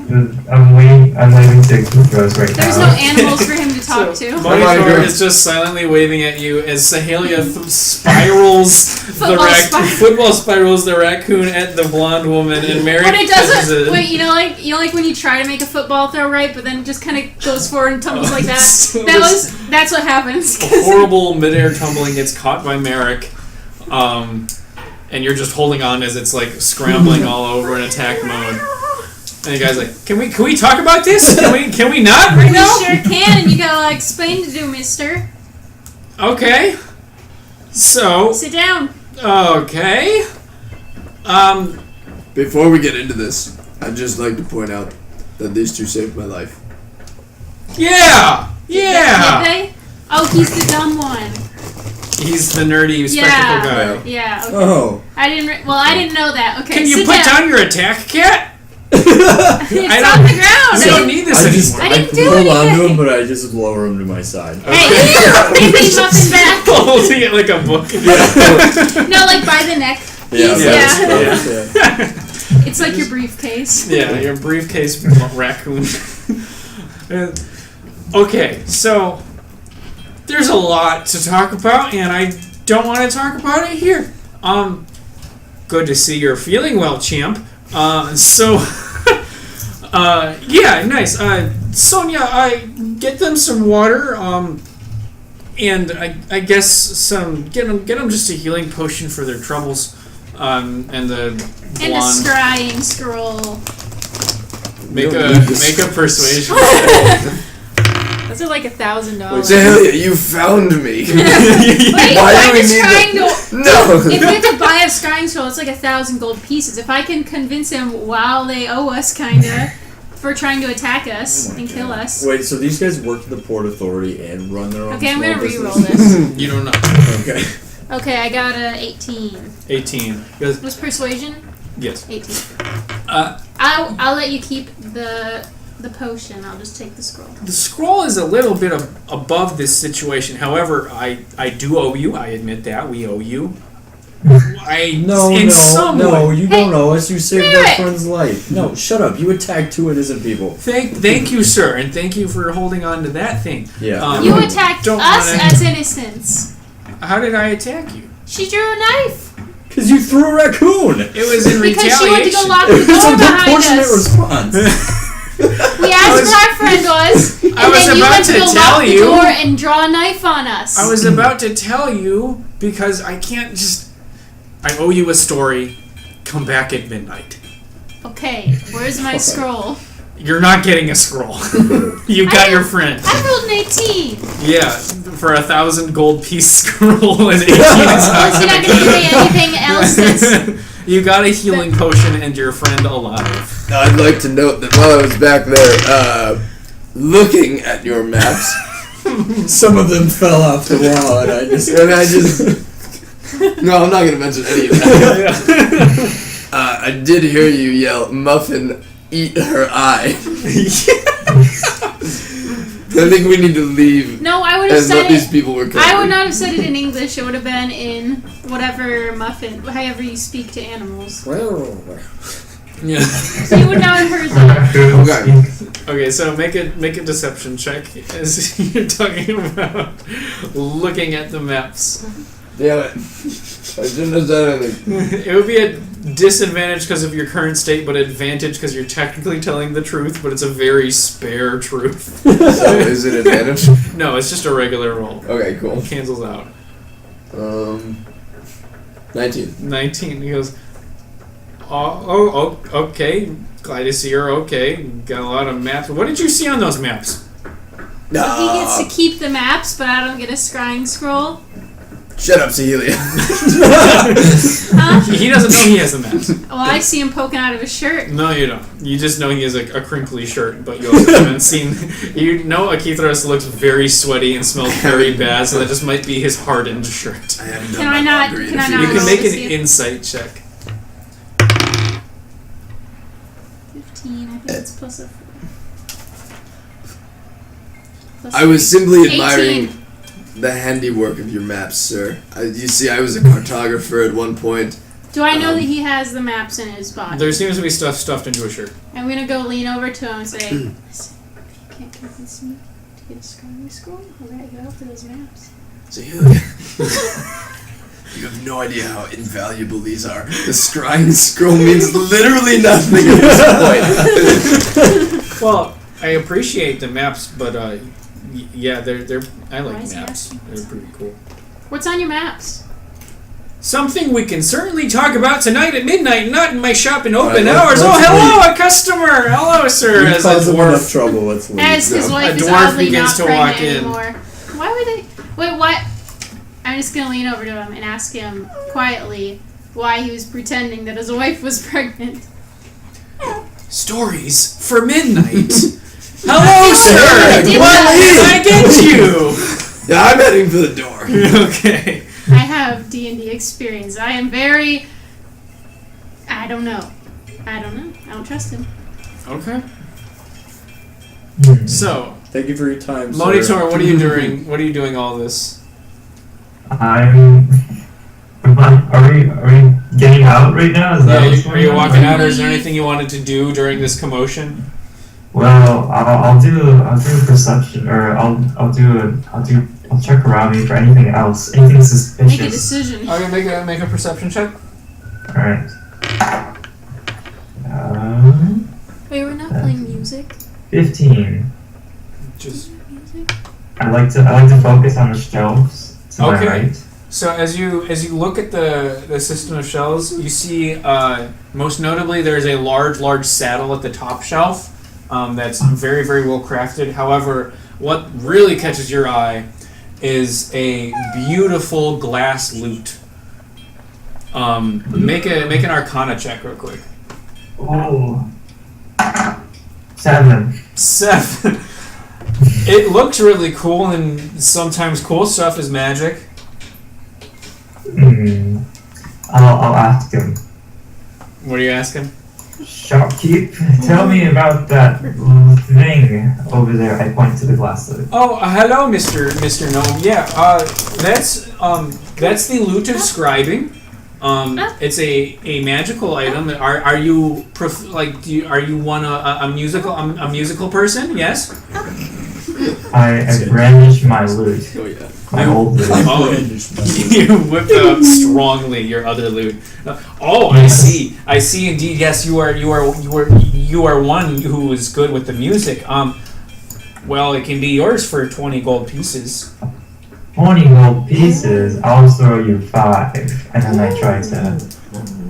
I'm waving to Akithros right now. There's no animals for him to talk to. Monitor is just silently waving at you as Sahelia spirals football spirals the raccoon at the blonde woman, and Mary But it catches doesn't. it. Wait, you know, like when you try to make a football throw right, but then it just kind of goes forward and tumbles like that. So That's what happens. a horrible midair tumbling gets caught by Merrick, and you're just holding on as it's like scrambling all over in attack mode. And the guy's like, "Can we talk about this? Can we not right now?" We sure can. And you gotta explain to do, Mister. Okay. So. Sit down. Okay. Before we get into this, I'd just like to point out that these two saved my life. Yeah. Did they? Oh, he's the dumb one. He's the nerdy spectacle guy. Yeah. Okay. Oh. I didn't know that. Okay. Can you sit put down your attack, cat? It's on the ground. I don't need this anymore. I didn't do hold on to anything. him, but I just lower him to my side. Hey, leave Muffin back. Holding it like a book. No, like by the neck. Yeah. It's like your briefcase. Yeah, your briefcase raccoon. Okay, so there's a lot to talk about, and I don't want to talk about it here. Good to see you're feeling well, champ. Yeah, nice. Sonia, I get them some water. And I guess get them just a healing potion for their troubles. And the blonde. And a scrying scroll. Make a persuasion roll. Those are like $1,000. Delia, you found me. Wait, Why do I'm we just need trying to. No. If we have to buy a scrying scroll, it's like 1,000 gold pieces. If I can convince him while they owe us, kinda, for trying to attack us and kill us. Wait, so these guys work for the Port Authority and run their own Okay, I'm small gonna business? re-roll this. You don't know. Okay. Okay, I got a 18. 18. Because, Was persuasion? yes. 18. Uh, I'll let you keep the potion. I'll just take the scroll. the scroll is a little bit above this situation. However, I do owe you. I admit that. We owe you. No, in some way. you don't owe us. You saved our Rick! friend's life. No, shut up. You attacked 2 innocent people. Thank you, sir, and thank you for holding on to that thing. Yeah. You attacked don't us wanna- as innocents. How did I attack you? She drew a knife. Because you threw a raccoon. It was in Because she went to go retaliation. lock the It was door a behind proportionate us. response. We asked where our friend was, and I was then you about went to to go tell lock the you. door and draw a knife on us. I was about to tell you because I can't just. I owe you a story. Come back at midnight. Okay, where's my scroll? You're not getting a scroll. You got your friend. I rolled an 18. Yeah, for 1,000 gold piece scroll and 18 is Well, not is he not gonna going to give me anything else that's... You got a healing potion and your friend alive. Now, I'd like to note that while I was back there, looking at your maps, Some of them fell off the wall, and I just... No, I'm not gonna mention any of that. I did hear you yell, "Muffin, eat her eye." I think we need to leave No, I would have and said let these it... people recover. I would not have said it in English. It would have been in whatever muffin, however you speak to animals. Yeah. So you would not have heard that. Okay. Okay, so make a deception check as you're talking about looking at the maps. Damn it. I shouldn't have said anything. It would be a disadvantage because of your current state, but advantage because you're technically telling the truth, but it's a very spare truth. So, is it advantage? No, it's just a regular roll. Okay, cool. It cancels out. 19. 19. He goes, oh, okay. Glad to see her. Okay. Got a lot of maps. What did you see on those maps? So he gets to keep the maps, but I don't get a scrying scroll. Shut up, Celia. Huh? He doesn't know he has the maps. Well, I see him poking out of his shirt. No, you don't. You just know he has a crinkly shirt, but you also haven't seen... You know Akithros looks very sweaty and smells very bad, so that just might be his hardened shirt. I haven't done Can my I not- laundry in can a I few not You days. can make an See if- insight check. 15, I think it's plus a 4. Plus I was 3. simply 18. admiring the handiwork of your maps, sir. You see, I was a cartographer at one point. Do I know that he has the maps in his body? There seems to be stuff stuffed into a shirt. I'm gonna go lean over to him and say, "Listen, if you can't convince me to get a scrying scroll, I'm gonna go after those maps." Celia, you have no idea how invaluable these are. The scrying scroll means literally nothing at this point. Well, I appreciate the maps, but yeah, they're I Why like is he maps. asking? They're pretty cool. What's on your maps? Something we can certainly talk about tonight at midnight, not in my shop in open Alright, hours. let's Oh, hello, a customer. Hello, sir. You As a caused them enough dwarf. trouble. Let's leave. As his No. wife A is dwarf oddly begins not to pregnant walk in. anymore. Why would they? Wait, what? I'm just gonna lean over to him and ask him quietly why he was pretending that his wife was pregnant. Stories for midnight. Hello, sir. I did What that. can I get you? Yeah, I'm heading for the door. Okay. I have D&D experience. I am very... I don't know. I don't trust him. Okay. So, Thank you for your time, sir. Monitor, what are you doing? What are you doing all this? Are we getting out right now? Is that what's Are going you on? walking out, or is there anything you wanted to do during this commotion? Well, I'll do a perception, or I'll check around me for anything else, anything Make a suspicious. decision. Okay, make a perception check. All right. Wait, we're not playing music? 15. Just Music? I like to focus on the shelves to my Okay. right. so as you look at the system of shelves, you see most notably there's a large saddle at the top shelf that's very, very well crafted. However, what really catches your eye is a beautiful glass lute. Make an Arcana check real quick. Oh. 7. 7. It looks really cool, and sometimes cool stuff is magic. I'll ask him. What are you asking? Shopkeep, tell me about that thing over there. I point to the glass lute. Oh, hello, Mr. Gnome. Yeah, that's the lute of scribing. It's a magical item. Are you are you one a musical person? Yes. I brandish my lute. Oh yeah. My old lute. Oh, you whip out strongly your other lute. Oh, I see. I see. Indeed, yes, you are one who is good with the music. Well, it can be yours for 20 gold pieces. 20 gold pieces. I'll throw you 5, and then I try to.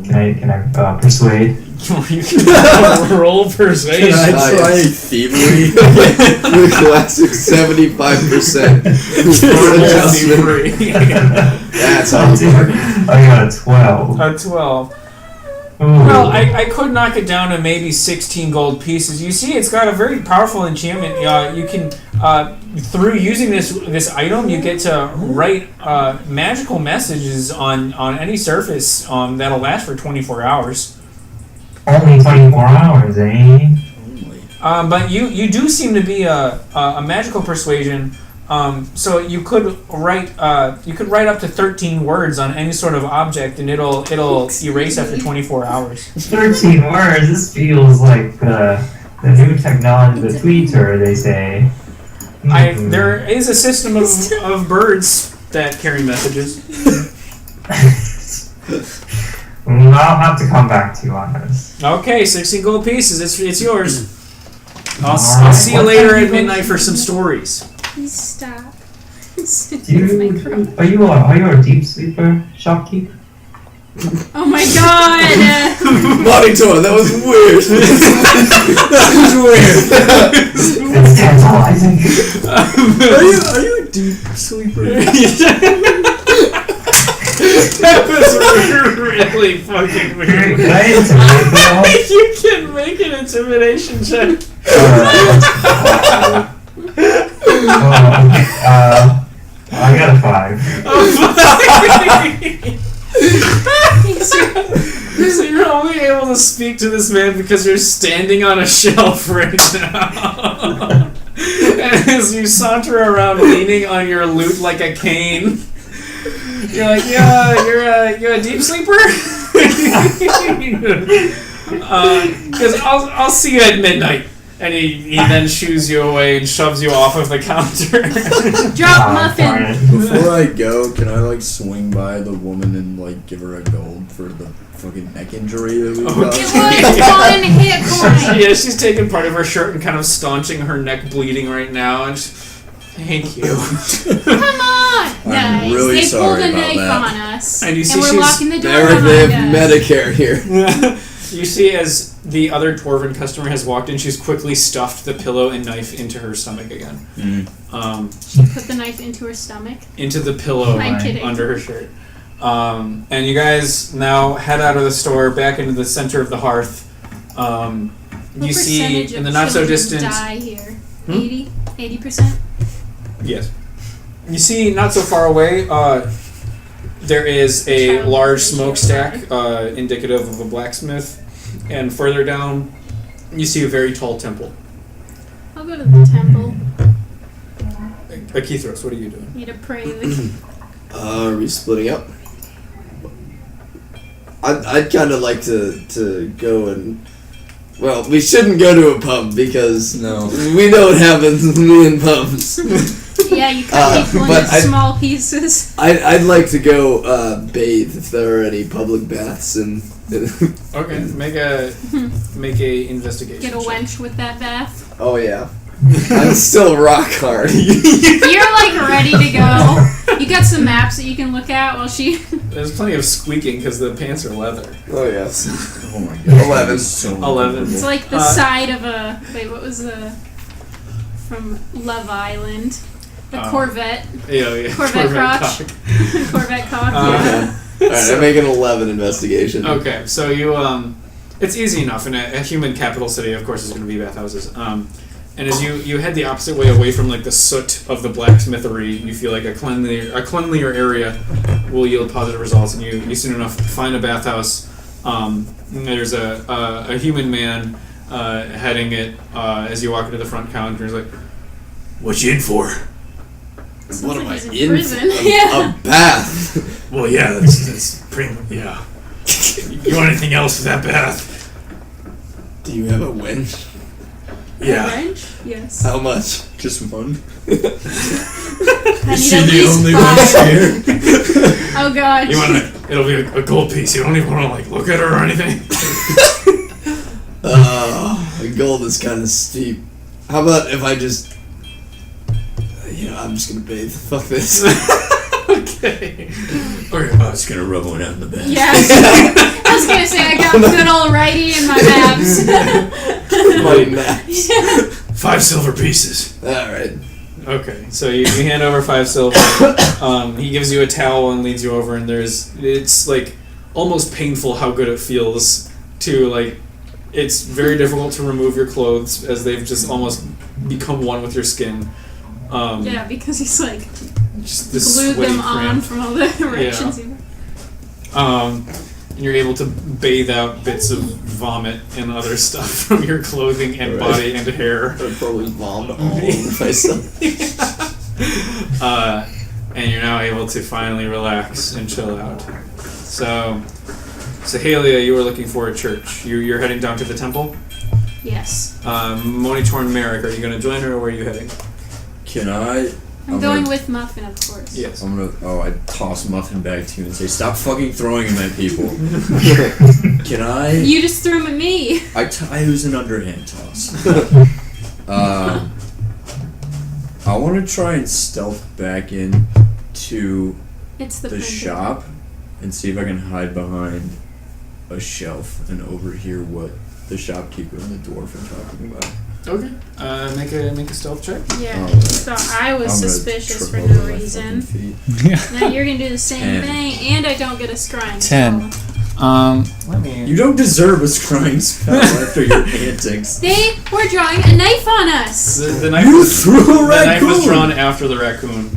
Can I persuade? You can roll persuasion. Can I try thievery? The classic 75%. That's how you work. I got a 12. A 12. Ooh. Well, I could knock it down to maybe 16 gold pieces. You see, it's got a very powerful enchantment. You can, through using this item, you get to write magical messages on any surface that'll last for 24 hours. Only 24 hours, eh? But you do seem to be a magical persuasion. So you could write up to 13 words on any sort of object, and it'll erase after 24 hours. 13 words. This feels like the new technology, the tweeter, they say. There is a system of birds that carry messages. I'll have to come back to you on this. Okay, 16 gold pieces. It's yours. I'll Alright. see you later at midnight for some stories. Please stop. Are you a deep sleeper, shopkeep? Oh my god! Monitor, that was weird. That was weird. It's tantalizing. Are you a deep sleeper? That was really fucking weird. Can I intimidate them? You can make an intimidation check. I got a 5. So you're only able to speak to this man because you're standing on a shelf right now. And as you saunter around leaning on your lute like a cane, you're like, yeah, you're a deep sleeper? Because I'll see you at midnight. And he then shoos you away and shoves you off of the counter. Drop muffin! Before I go, can I swing by the woman and give her a gold for the fucking neck injury that we got? It was 1 hit point! Yeah, she's taking part of her shirt and kind of staunching her neck bleeding right now. And thank you. Come on! Guys, really they pulled sorry a about knife that. on us. And you see we're she's locking the door Eric, they behind have us. Medicare here. You see, as the other dwarven customer has walked in, she's quickly stuffed the pillow and knife into her stomach again. She put the knife into her stomach? Into the pillow I'm kidding. under her shirt. And you guys now head out of the store back into the center of the hearth. You see in the not so distant. Die here. 80%? Yes. You see, not so far away, there is a large smokestack indicative of a blacksmith, and further down, you see a very tall temple. I'll go to the temple. Akithros, what are you doing? Need to pray the Are we splitting up? I'd kind of like to go and... Well, we shouldn't go to a pub because we know what happens with me in pubs. Yeah, you cut people into small pieces. I'd like to go bathe if there are any public baths and. Okay, make a investigation. Get a wench with that bath. Oh yeah, I'm still rock hard. You're ready to go. You got some maps that you can look at while she. There's plenty of squeaking because the pants are leather. Oh yes. Oh my god. 11. So 11. It's like the side of a. Wait, what was the. from Love Island. The Oh. Corvette. Yeah. Corvette crotch. cock. Corvette cock, yeah. Alright, I make an 11 investigation. Okay, so you it's easy enough in a human capital city. Of course, there's going to be bathhouses. And as you head the opposite way away from like the soot of the blacksmithery, you feel like a cleanlier area will yield positive results, and you soon enough find a bathhouse. There's a human man heading it as you walk into the front counter. He's like, "What you in for?" What am I He's in in? prison. A Yeah. bath. Well, yeah, that's pretty. Yeah. You want anything else with that bath? Do you have a winch? Yeah. Wrench? Yes. How much? Just one. I need at least 5. Oh god. You want to? It'll be a gold piece. You don't even want to like look at her or anything. The gold is kind of steep. How about if I just... I'm just gonna bathe. Fuck this. Okay. Okay, I was gonna rub one out in the bed. Yeah. I was gonna say I got good old righty in my abs. My naps. 5 silver pieces. Alright. Okay, so you hand over 5 silver. He gives you a towel and leads you over, and it's like almost painful how good it feels to like. It's very difficult to remove your clothes as they've just almost become one with your skin. Yeah, because he's like Just this glued sweaty them on cramp. from all the erections. And you're able to bathe out bits of vomit and other stuff from your clothing and Right. body and hair. I probably vommed all over myself. And you're now able to finally relax and chill out. So Halia, you were looking for a church. You're heading down to the temple? Yes. Monitor and Merrick, are you going to join her or where are you heading? Can I? I'm going with Muffin, of course. Yes. I'm gonna. Oh, I toss Muffin back to you and say, "Stop fucking throwing him at people." Can I? You just threw him at me. I use an underhand toss. I want to try and stealth back in to It's the the printer. shop and see if I can hide behind a shelf and overhear what the shopkeeper and the dwarf are talking about. Okay. Make a stealth check. Yeah. Oh, So I was I'm gonna suspicious for trip no over my reason. fucking feet. Now you're gonna do the same 10. thing, and I don't get a scrying 10. spell. Let me. You don't deserve a scrying spell after your antics. They were drawing a knife on us. The knife You was, threw a the knife was raccoon! drawn after the raccoon.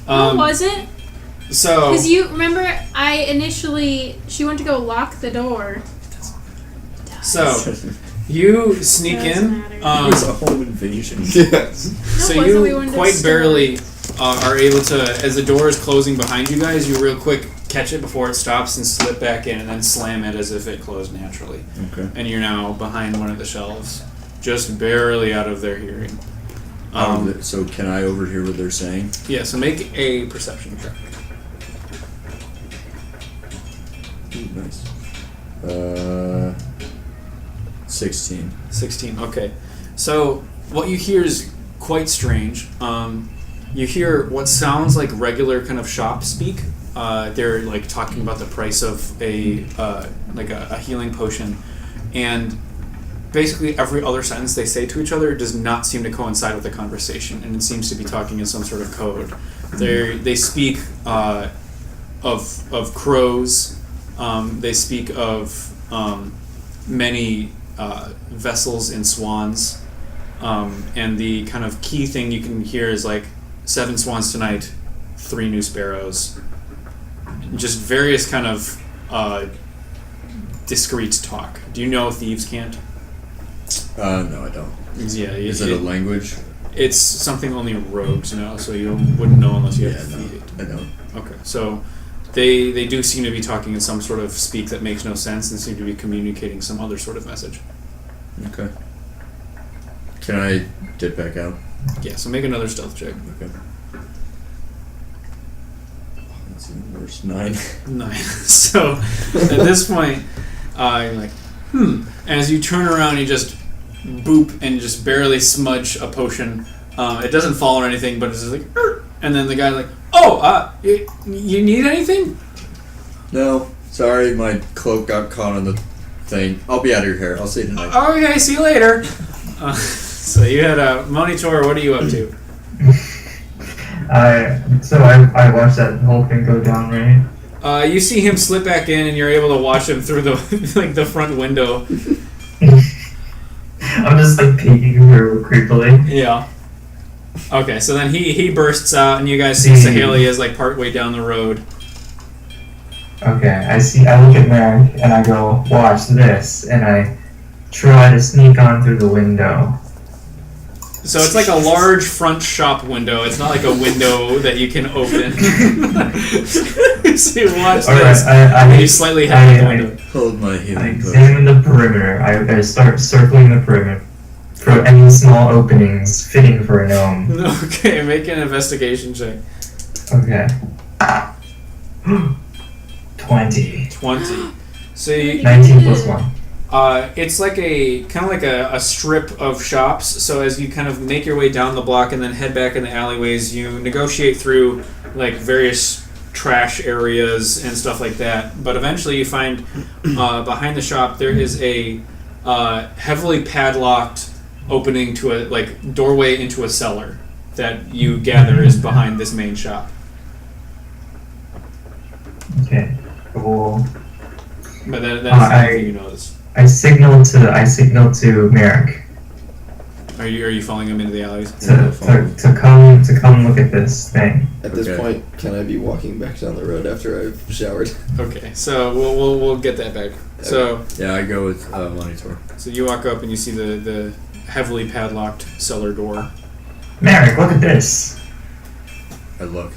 No, it wasn't. So. Because you remember, she went to go lock the door. So you sneak Doesn't in. matter. It was a home invasion. Yes. So No, it wasn't. We you went to quite the store. barely are able to, as the door is closing behind you guys, you real quick catch it before it stops and slip back in and then slam it as if it closed naturally. Okay. And you're now behind one of the shelves, just barely out of their hearing. So can I overhear what they're saying? Yeah, so make a perception check. Ooh, nice. 16. 16, okay. So what you hear is quite strange. You hear what sounds like regular kind of shop speak. They're like talking about the price of a healing potion, and basically every other sentence they say to each other does not seem to coincide with the conversation, and it seems to be talking in some sort of code. They speak of crows. They speak of many vessels and swans, and the kind of key thing you can hear is like 7 swans tonight, 3 new sparrows. Just various kind of discreet talk. Do you know Thieves' Cant? No, I don't. Yeah, Is it a language? It's something only rogues know, so you wouldn't know unless you had no, feet. I don't. Okay, so they do seem to be talking in some sort of speak that makes no sense and seem to be communicating some other sort of message. Okay. Can I dip back out? Yeah, so make another stealth check. Okay. Oh, that's even worse. 9. 9. So at this point, you're like, As you turn around, you just boop and just barely smudge a potion. It doesn't fall or anything, but it's just like, and then the guy's like, you need anything? No, sorry, my cloak got caught on the thing. I'll be out of your hair. I'll see you tonight. Okay, see you later. So you had a monitor. What are you up to? I watched that whole thing go down, right? You see him slip back in, and you're able to watch him through the the front window. I'm just like peeking through creepily. Yeah. Okay, so then he bursts out, and you guys see Sahalia is like partway down the road. Okay, I look at Merrick and I go, watch this, and I try to sneak on through the window. So it's like a large front shop window. It's not like a window that you can open. So you watch this, and you slightly head the window. Hold my I healing potion. examine the perimeter. I start circling the perimeter for any small openings fitting for a gnome. Okay, make an investigation check. Okay. 20. 20. So you, 19 plus 1. it's like a strip of shops. So as you kind of make your way down the block and then head back in the alleyways, you negotiate through like various trash areas and stuff like that. But eventually you find behind the shop there is a heavily padlocked opening to a doorway into a cellar that you gather is behind this main shop. Okay. Cool. But that's the only thing you notice. I signal to Merrick Are you following him into the alleys? to come look at this thing. At this point, can I be walking back down the road after I've showered? Okay, so we'll get that back. So yeah, I go with monitor. So you walk up and you see the heavily padlocked cellar door. Merrick, look at this. I look.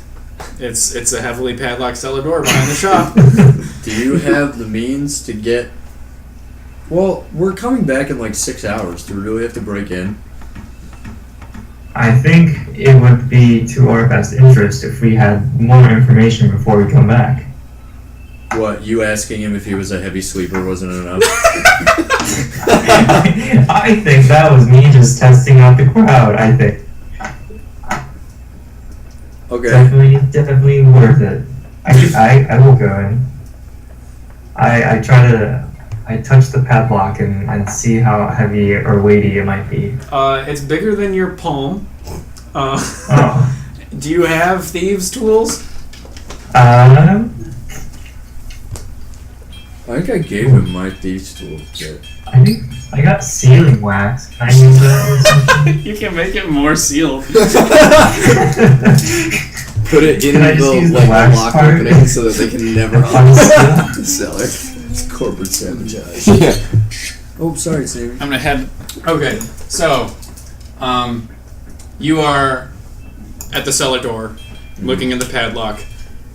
It's a heavily padlocked cellar door behind the shop. Do you have the means to get... Well, we're coming back in like 6 hours. Do we really have to break in? I think it would be to our best interest if we had more information before we come back. What, you asking him if he was a heavy sleeper wasn't enough? I think that was me just testing out the crowd, I think. Okay. Definitely worth it. I will go in. I touch the padlock and see how heavy or weighty it might be. It's bigger than your palm. Oh. Do you have thieves' tools? I think I gave him my thieves tool kit. I think I got sealing wax. Can I use that or something? You can make it more sealed. Put it in Can I just use the the wax lock part? opening so that they can never Unseal? the cellar. It's corporate sabotage. Yeah. Oh, sorry, Sammy. I'm gonna head. Okay, so, you are at the cellar door, looking at the padlock.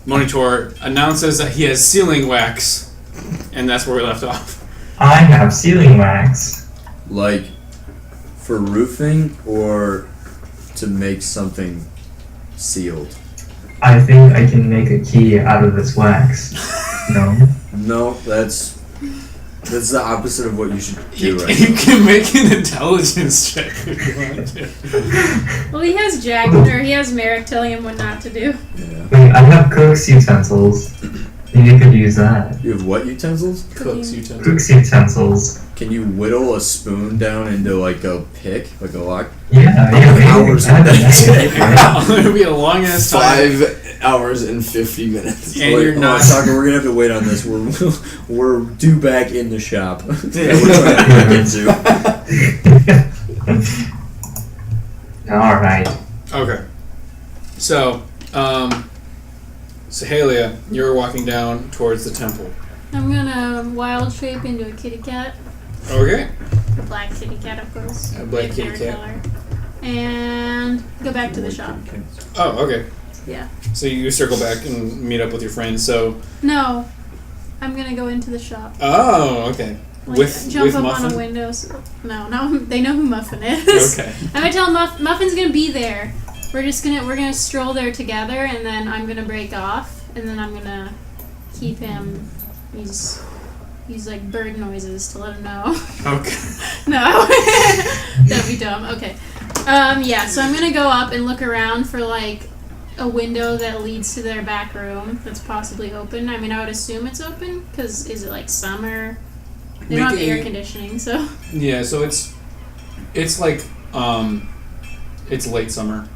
Monitor announces that he has sealing wax, and that's where we left off. I have sealing wax. Like, for roofing or to make something sealed? I think I can make a key out of this wax. No? No, that's the opposite of what you should do right You can make an intelligence check if you want to. Well, he has Merrick telling him what not to do. Yeah. Wait, I have cook's utensils. You could use that. You have what utensils? Cook's utensils. Cook's utensils. Can you whittle a spoon down into like a pick, like a lock? Yeah, hours I would have that that. It'll be a long ass time. 5 hours and 50 minutes. And you're not. Soccer, we're gonna have to wait on this. We're due back in the shop. Yeah. We're trying to get into. Alright. Okay. So, Sahalia, you're walking down towards the temple. I'm gonna wild shape into a kitty cat. Okay. A black kitty cat, of course. A black My kitty favorite cat. color. And go back to the shop. Oh, okay. Yeah. So you circle back and meet up with your friends. So. No. I'm gonna go into the shop. Oh, okay. Like, with jump up Muffin? on a window. No, they know who Muffin is. Okay. I'm gonna tell Muffin's gonna be there. We're gonna stroll there together, and then I'm gonna break off, and then I'm gonna keep him. Use like bird noises to let him know. Okay. No, that'd be dumb. Okay. Yeah. So I'm gonna go up and look around for like a window that leads to their back room that's possibly open. I mean, I would assume it's open because is it like summer? They don't have air conditioning, so. Yeah, so it's like It's late summer.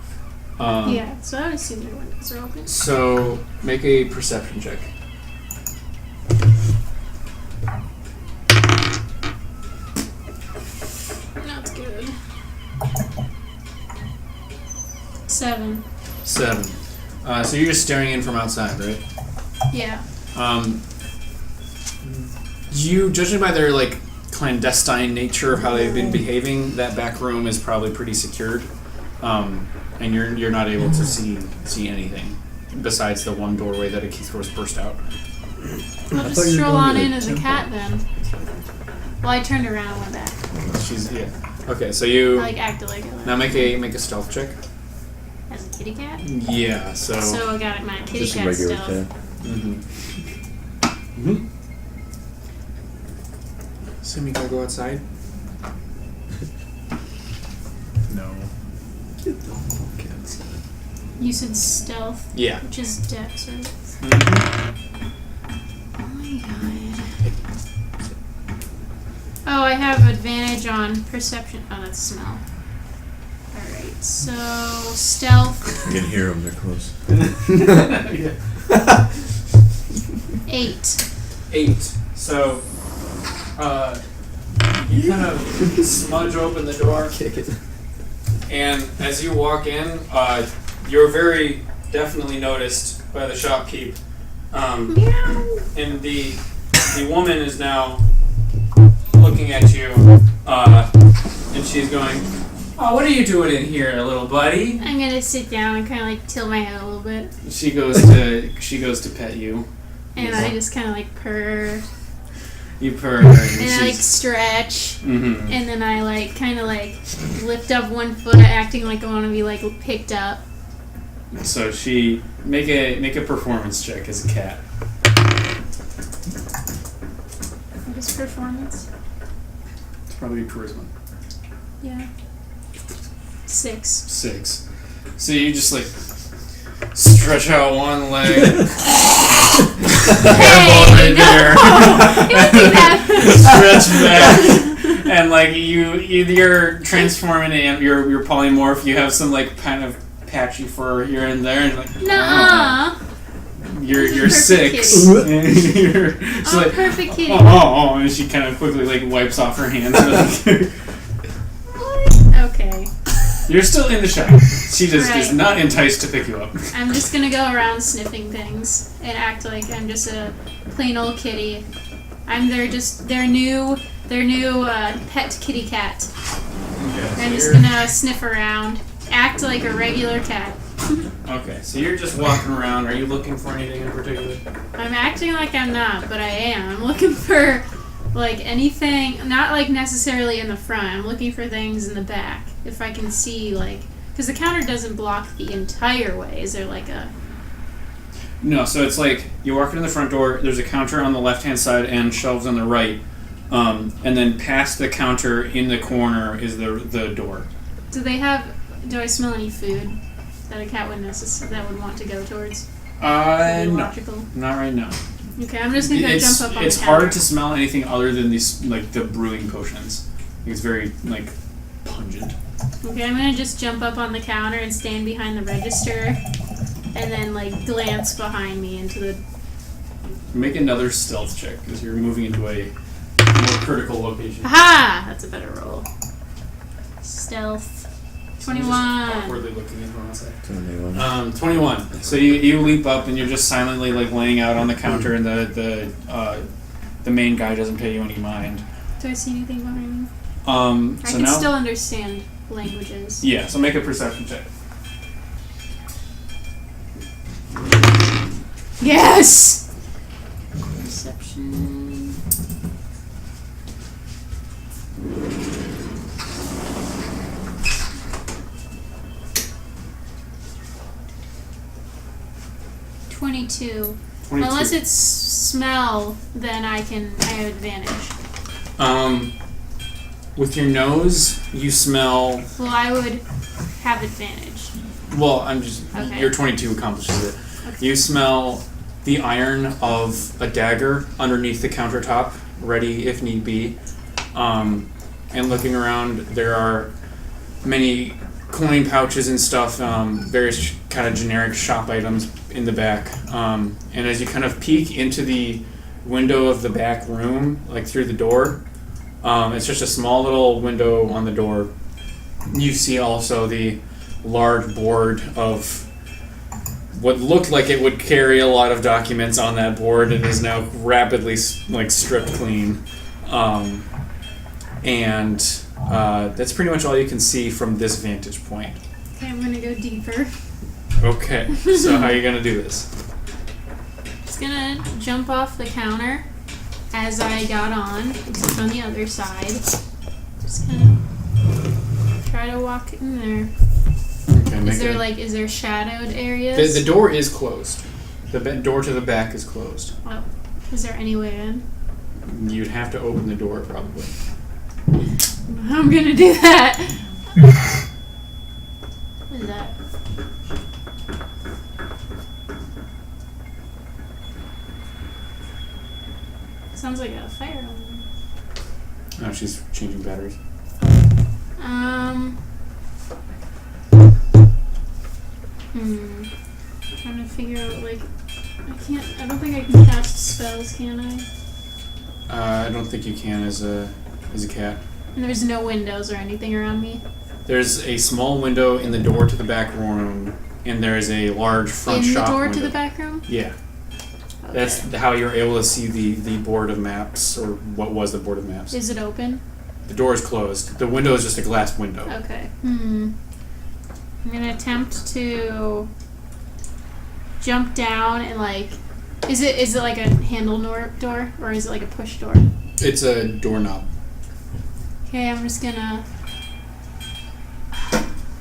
Yeah, so I would assume their windows are open. So make a perception check. That's good. 7. 7. So you're just staring in from outside, right? Yeah. You, judging by their like clandestine nature of how they've been behaving, that back room is probably pretty secured, and you're not able to see anything besides the one doorway that a key throws burst out. I'll just stroll on in as a cat then. Well, I turned around and went back. She's Okay, so you I acted like it. now make a stealth check. As a kitty cat? Yeah. So I got my kitty Just a cat regular stealth. cat. Assume you gotta go outside. No. Get the fuck outside. You said stealth, Yeah. which is dex, right? Oh my god. Oh, I have advantage on perception. Oh, that's smell. Alright, so stealth. You can hear them, they're close. 8. 8. So, you kind of smudge open the door. Kick it. And as you walk in, you're very definitely noticed by the shopkeep. Meow. And the woman is now looking at you, and she's going, "Oh, what are you doing in here, little buddy?" I'm gonna sit down and kind of like tilt my head a little bit, She goes to pet you. and I just kind of like purr, You purr, and and I like she's. stretch, Mm-hmm. and then I like kind of like lift up one foot, acting like I want to be like picked up. So she make a performance check as a cat. What is performance? It's probably charisma. Yeah. 6. 6. So you just like stretch out one leg. Hey, there. Don't do that. Stretch back, and like you're transforming and you're polymorph. You have some like kind of patchy fur here and there, and you're like Nuh-uh. You're Perfect 6. You're just I'm a like, perfect kitty. oh, and she kind of quickly like wipes off her hands. Okay. You're still in the shop. She just is Right. not enticed to pick you up. I'm just gonna go around sniffing things and act like I'm just a plain old kitty. I'm their new pet kitty cat. I'm just gonna sniff around, act like a regular cat. Okay, so you're just walking around. Are you looking for anything in particular? I'm acting like I'm not, but I am. I'm looking for like anything, not like necessarily in the front. I'm looking for things in the back. If I can see like, because the counter doesn't block the entire way. Is there like a... No, so it's like you walk in the front door, there's a counter on the left-hand side and shelves on the right. And then past the counter in the corner is the door. Do I smell any food that a cat would that would want to go towards? No, Logical. not right now. Okay, I'm just gonna go jump up on It's the counter. hard to smell anything other than these, like the brewing potions. It's very like pungent. Okay, I'm gonna just jump up on the counter and stand behind the register, and then like glance behind me into the... Make another stealth check because you're moving into a more critical location. Aha! That's a better roll. Stealth. Just 21. awkwardly looking at one side. 21. 21. So you leap up and you're just silently like laying out on the counter, and the main guy doesn't pay you any mind. Do I see anything behind me? So I can now, still understand languages. yeah. So make a perception check. Yes! Perception. $22. 22. Unless it's smell, then I have advantage. With your nose, you smell. Well, I would have advantage. Well, I'm just. Okay. Your 22 accomplishes it. Okay. You smell the iron of a dagger underneath the countertop, ready if need be. And looking around, there are many coin pouches and stuff, various kind of generic shop items in the back. And as you kind of peek into the window of the back room, like through the door, it's just a small little window on the door. You see also the large board of what looked like it would carry a lot of documents on that board. It is now rapidly stripped clean. And that's pretty much all you can see from this vantage point. Okay, I'm gonna go deeper. Okay, so how are you gonna do this? Just gonna jump off the counter as I got on, except on the other side. Just gonna try to walk in there. Okay, is there shadowed areas? The door is closed. The door to the back is closed. Oh, is there any way in? You'd have to open the door probably. I'm gonna do that. What is that? Sounds like a fire alarm. Oh, she's changing batteries. Trying to figure out, I don't think I can cast spells, can I? I don't think you can as a cat. And there's no windows or anything around me? There's a small window in the door to the back room, and there is a large front shop window. In the door to the back room? Yeah. Okay. That's how you're able to see the board of maps, or what was the board of maps. Is it open? The door is closed. The window is just a glass window. Okay. I'm gonna attempt to jump down and is it like a handle door or is it like a push door? It's a doorknob. Okay, I'm just gonna.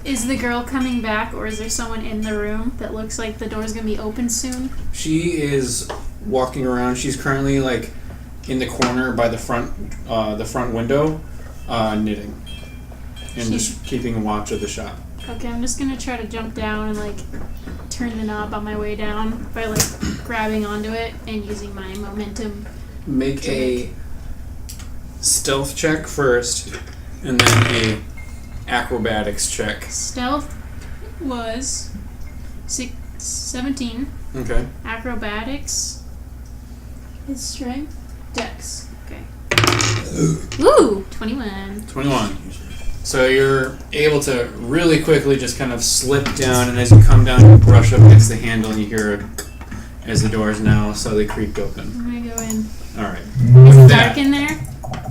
Is the girl coming back, or is there someone in the room that looks like the door's gonna be open soon? She is walking around. She's currently in the corner by the front window, knitting, and just keeping watch of the shop. Okay, I'm just gonna try to jump down and turn the knob on my way down by grabbing onto it and using my momentum. Make a stealth check first, and then a acrobatics check. Stealth was 17. Okay. Acrobatics is strength. Dex. Okay. Ooh, 21. 21. So you're able to really quickly just kind of slip down, and as you come down, you brush up against the handle, and you hear as the door is now slowly creaked open. I'm gonna go in. All right. Is it dark in there?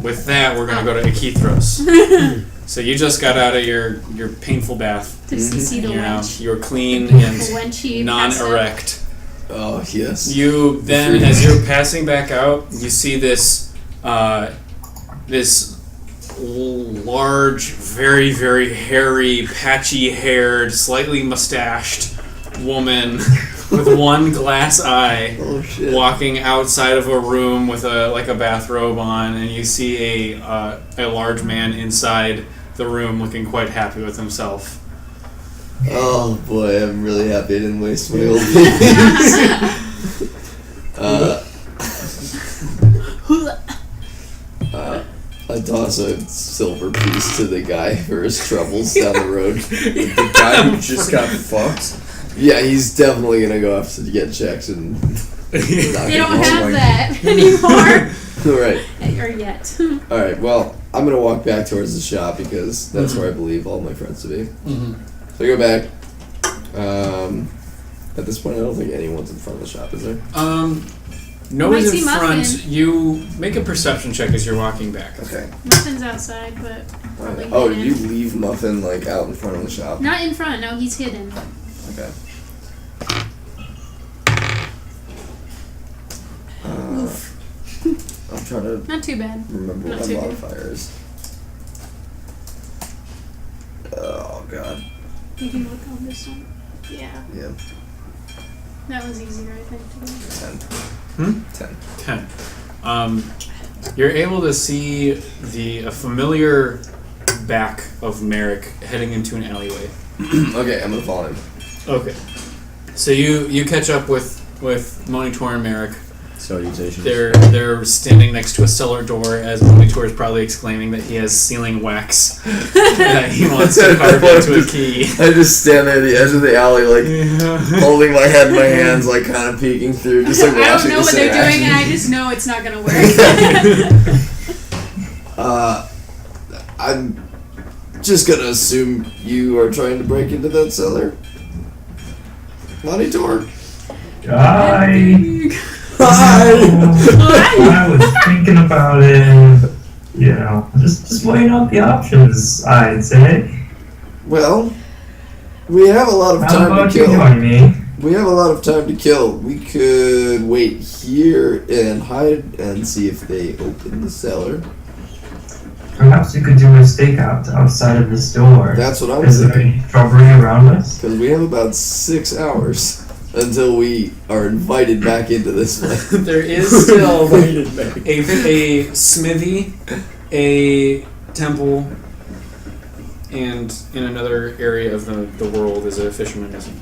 With that, we're gonna go to Akithros. So you just got out of your painful bath. To see the wench. You're clean and Wenchy non-erect. Oh yes. You then, as you're passing back out, you see this large, very, very hairy, patchy-haired, slightly mustached woman with one glass eye walking outside of a room with a bathrobe on, and you see a large man inside the room looking quite happy with himself. Oh boy, I'm really happy I didn't waste my old babies. I toss a silver piece to the guy for his troubles down the road. The guy who just got fucked? Yeah, he's definitely gonna go have to get checked and. They don't have that anymore. Right. Or yet. Alright, well, I'm gonna walk back towards the shop because that's where I believe all my friends to be. Mm-hmm. So I go back. At this point, I don't think anyone's in front of the shop, is there? Nobody's in front. Muffin. You make a perception check as you're walking back. Okay. Muffin's outside, but probably Oh, hidden. you leave Muffin out in front of the shop? Not in front. No, he's hidden. Okay. I'm trying to Not too bad. remember Not what too my good. modifier is. Oh god. You can look on this one. Yeah, Yeah. that was easier, I think. To do. 10. 10. You're able to see a familiar back of Merrick heading into an alleyway. Okay, I'm gonna follow him. Okay. So you catch up with Monitor and Merrick. Salutations. They're standing next to a cellar door as Monitor is probably exclaiming that he has sealing wax that he wants to carve into a key. I just stand there at the edge of the alley, like holding my head in my hands, like kind of peeking through, just like I watching don't know this what they're interaction. doing, and I just know it's not gonna work. I'm just gonna assume you are trying to break into that cellar. Monitor. I Hi. was thinking about it. You know, just weighing out the options, I'd say. Well, we have a lot of How time about to you kill. join me? We have a lot of time to kill. We could wait here and hide and see if they open the cellar. Perhaps you could do a stakeout outside of this door. That's what I'm Is there thinking. any shrubbery around us? Because we have about 6 hours until we are invited back into this place. There is still a smithy, a temple, and in another area of the world is a fisherman missing.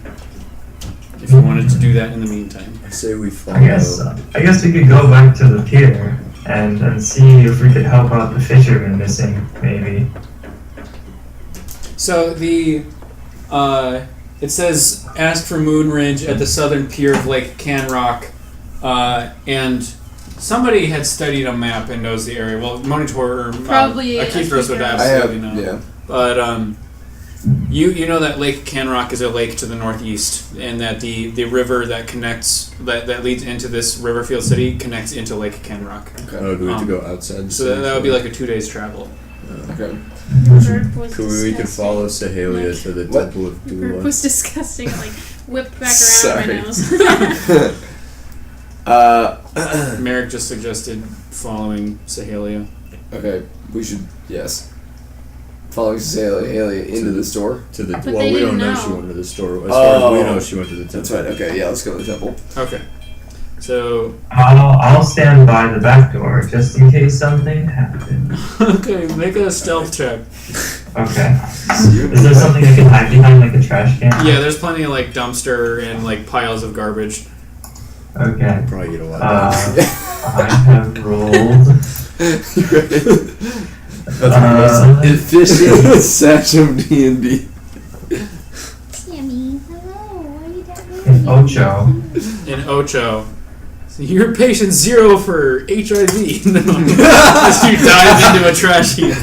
If you wanted to do that in the meantime. I say we follow. I guess we could go back to the pier and see if we could help out the fisherman missing, maybe. So it says ask for Moonridge at the southern pier of Lake Canrock, and somebody had studied a map and knows the area. Well, Monitor or Probably Akithros would Akithros. absolutely know. Yeah. But you know that Lake Canrock is a lake to the northeast, and that the river that connects that leads into this Riverfield city connects into Lake Canrock. Oh, do we have to go outside? the So city that would for be it? like a 2 days travel. Okay. Burp was We could disgusting. follow Sahalia to the What? Temple of Burp Dula. was disgusting. Like whipped back around Sorry. my nose. Merrick just suggested following Sahalia. Okay, we should, yes. Following Haley into the store. To the But well, they we don't didn't know she know. went to the store. As far as we Oh. know, she went to the temple. That's right, okay, yeah, let's go to the temple. Okay. So I'll stand by the back door just in case something happens. okay, make a stealth check. Okay. Is there something I can hide behind, like a trash can? Yeah, there's plenty of like dumpster and like piles of garbage. Okay. Probably get a lot. I have rolled. That's the most efficient session of D&D. Sammy, hello. Why are you that An Ocho. In Ocho. So you're patient 0 for HIV. No. As you dive into a trash heap.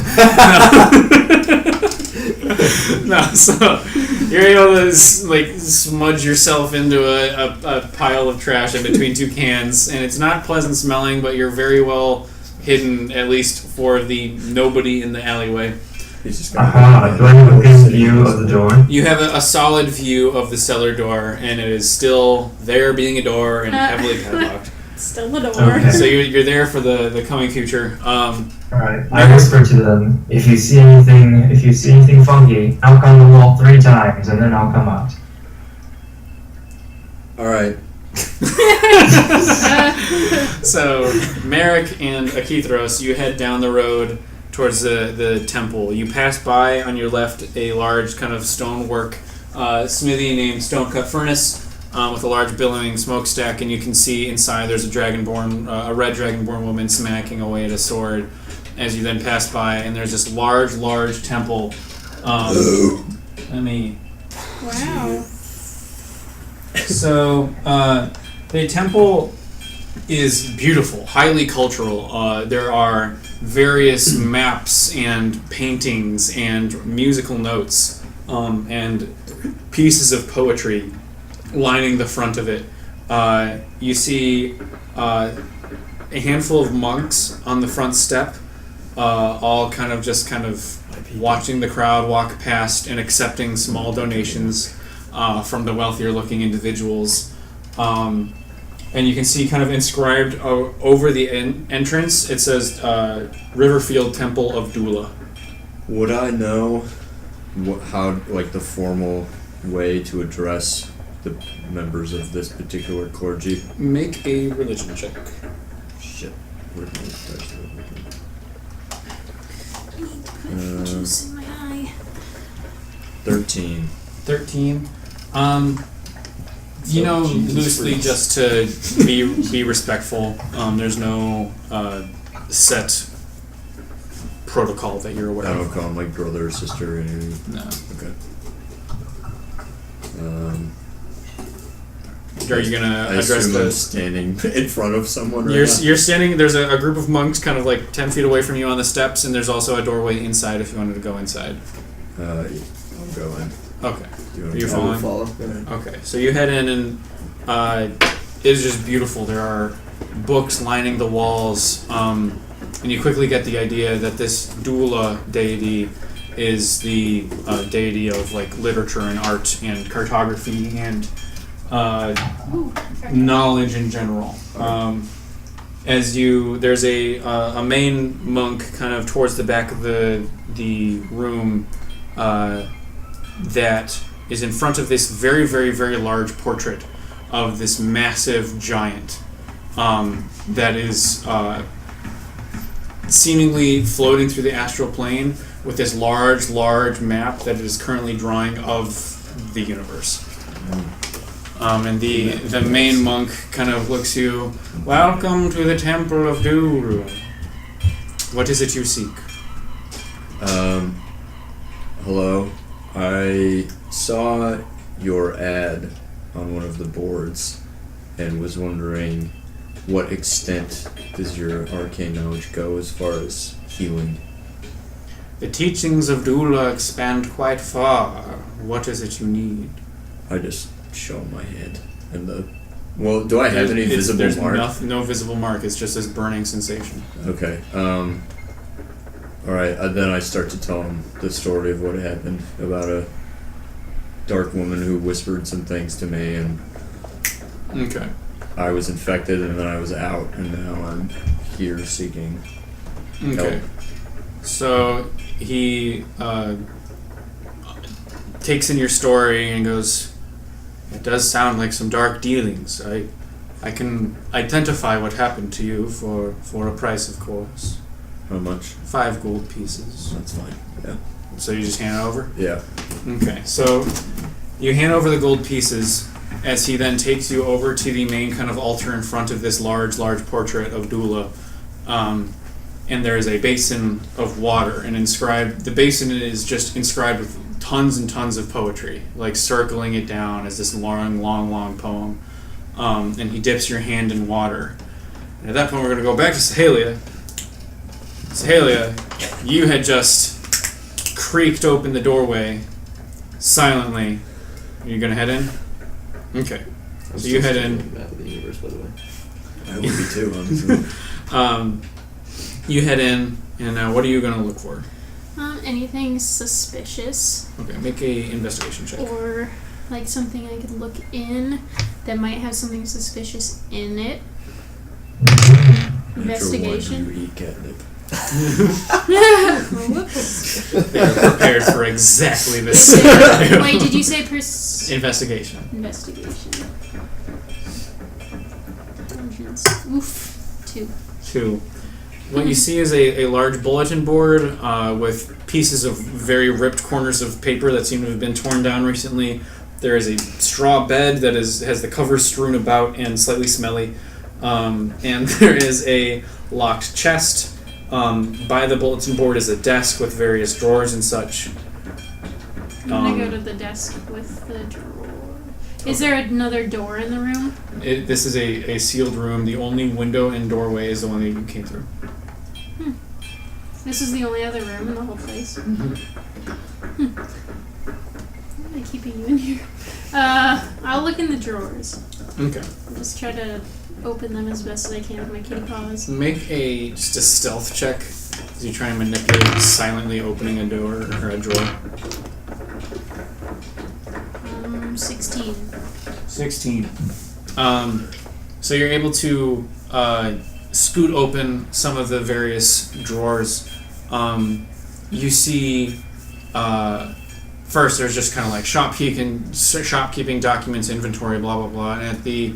No, so you're able to like smudge yourself into a pile of trash in between 2 cans, and it's not pleasant smelling, but you're very well hidden, at least for the nobody in the alleyway. He's just Aha, do I have a good view of the door? You have a solid view of the cellar door, and it is still there being a door and heavily padlocked. Still the door. Okay. So you're there for the coming future. Alright. I whisper to them, if you see anything funky, knock on the wall 3 times and then I'll come out. Alright. So Merrick and Akithros, you head down the road towards the temple. You pass by on your left a large kind of stonework smithy named Stonecut Furnace with a large billowing smokestack, and you can see inside there's a red dragonborn woman smacking away at a sword. As you then pass by, and there's this large temple. Let me. Wow. So the temple is beautiful, highly cultural. There are various maps and paintings and musical notes and pieces of poetry lining the front of it. You see a handful of monks on the front step, all kind of watching the crowd walk past and accepting small donations from the wealthier looking individuals. And you can see kind of inscribed over the entrance, it says Riverfield Temple of Dula. Would I know how the formal way to address the members of this particular clergy? Make a religion check. Shit. Where did my dice go? Juice in my eye. 13. 13. You know, Jesus loosely freaks. just to be respectful. There's no set protocol that you're aware I don't of. call him like brother or sister or anything. No. Okay. Are you gonna I address assume I'm the? standing in front of someone right You're now. you're standing. There's a group of monks kind of like 10 feet away from you on the steps, and there's also a doorway inside if you wanted to go inside. I'll go in. Okay. Do you want Are you to I will following? follow. Okay, so you head in, and it is just beautiful. There are books lining the walls, and you quickly get the idea that this Dula deity is the deity of like literature and art and cartography and knowledge in general. There's a main monk kind of towards the back of the room that is in front of this very, very, very large portrait of this massive giant that is seemingly floating through the astral plane with this large map that it is currently drawing of the universe. And the main monk kind of looks you, welcome to the Temple of Duru. What is it you seek? Hello. I saw your ad on one of the boards and was wondering what extent does your arcane knowledge go as far as healing? The teachings of Dula expand quite far. What is it you need? I just show my hand and well, do I have any visible there's mark? No visible mark. It's just this burning sensation. Okay. Alright, then I start to tell him the story of what happened about a dark woman who whispered some things to me, and Okay. I was infected, and then I was out, and now I'm here seeking Okay. help. So he takes in your story and goes, it does sound like some dark dealings. I can identify what happened to you for a price, of course. How much? 5 gold pieces. That's fine. Yeah. So you just hand it over? Yeah. Okay, so you hand over the gold pieces as he then takes you over to the main kind of altar in front of this large portrait of Dula. And there is a basin of water, and the basin is just inscribed with tons and tons of poetry, like circling it down as this long poem. And he dips your hand in water. And at that point, we're going to go back to Sahelia. Sahelia, you had just creaked open the doorway silently. Are you going to head in? Okay. So you head in. Map of the universe, by the way. I would be too, honestly. You head in, and what are you going to look for? Anything suspicious Okay, make a investigation check. or like something I could look in that might have something suspicious in it. Investigation. Natural 1, you eat catnip. Whoops. They're prepared for exactly this scenario. Wait, did you say Investigation. investigation? Intelligence. Oof. 2. 2. What you see is a large bulletin board with pieces of very ripped corners of paper that seem to have been torn down recently. There is a straw bed that has the covers strewn about and slightly smelly. And there is a locked chest. By the bulletin board is a desk with various drawers and such. I'm gonna go to the desk with the drawer. Is there another door in the room? This is a sealed room. The only window and doorway is the one that you came through. This is the only other room in the whole place. Why am I keeping you in here? I'll look in the drawers. Okay. I'll just try to open them as best as I can with my kitty paws. Make just a stealth check as you try and manipulate silently opening a door or a drawer. 16. 16. So you're able to scoot open some of the various drawers. You see, first there's just kind of like shopkeeping documents, inventory, blah blah blah, and at the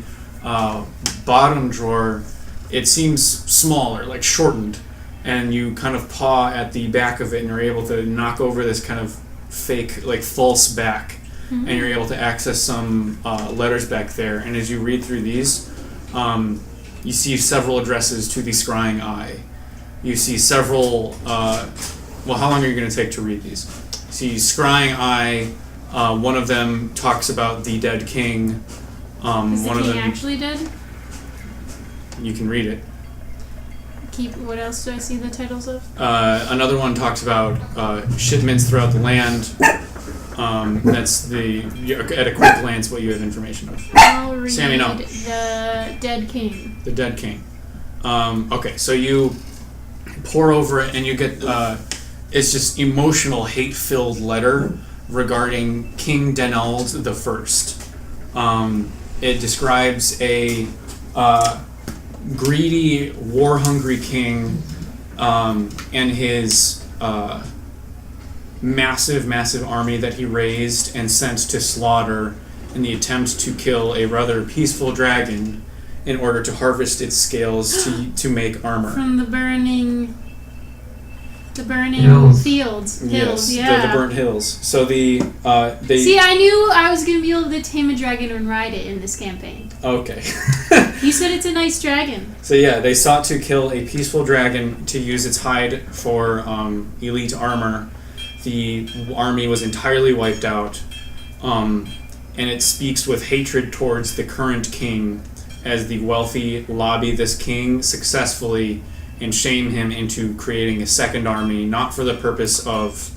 bottom drawer, it seems smaller, like shortened, and you kind of paw at the back of it, and you're able to knock over this kind of fake, like false back. and you're able to access some letters back there. And as you read through these, you see several addresses to the Scrying Eye. You see several. How long are you going to take to read these? You see Scrying Eye. One of them talks about the dead king. Is the one of king them actually dead? you can read it. What else do I see the titles of? Another one talks about shipments throughout the land. That's at a quick glance what you have information of. I'll read Sammy, no. The Dead King. The Dead King. Okay, so you pour over it and you get it's just emotional, hate-filled letter regarding King Denald the First. It describes a greedy, war-hungry king and his massive army that he raised and sent to slaughter in the attempt to kill a rather peaceful dragon in order to harvest its scales to make armor. From the burning Hills. fields. Hills, Yes, yeah. the burnt hills. So they See, I knew I was going to be able to tame a dragon and ride it in this campaign. Okay. You said it's a nice dragon. So yeah, they sought to kill a peaceful dragon to use its hide for elite armor. The army was entirely wiped out, and it speaks with hatred towards the current king as the wealthy lobby this king successfully and shame him into creating a second army, not for the purpose of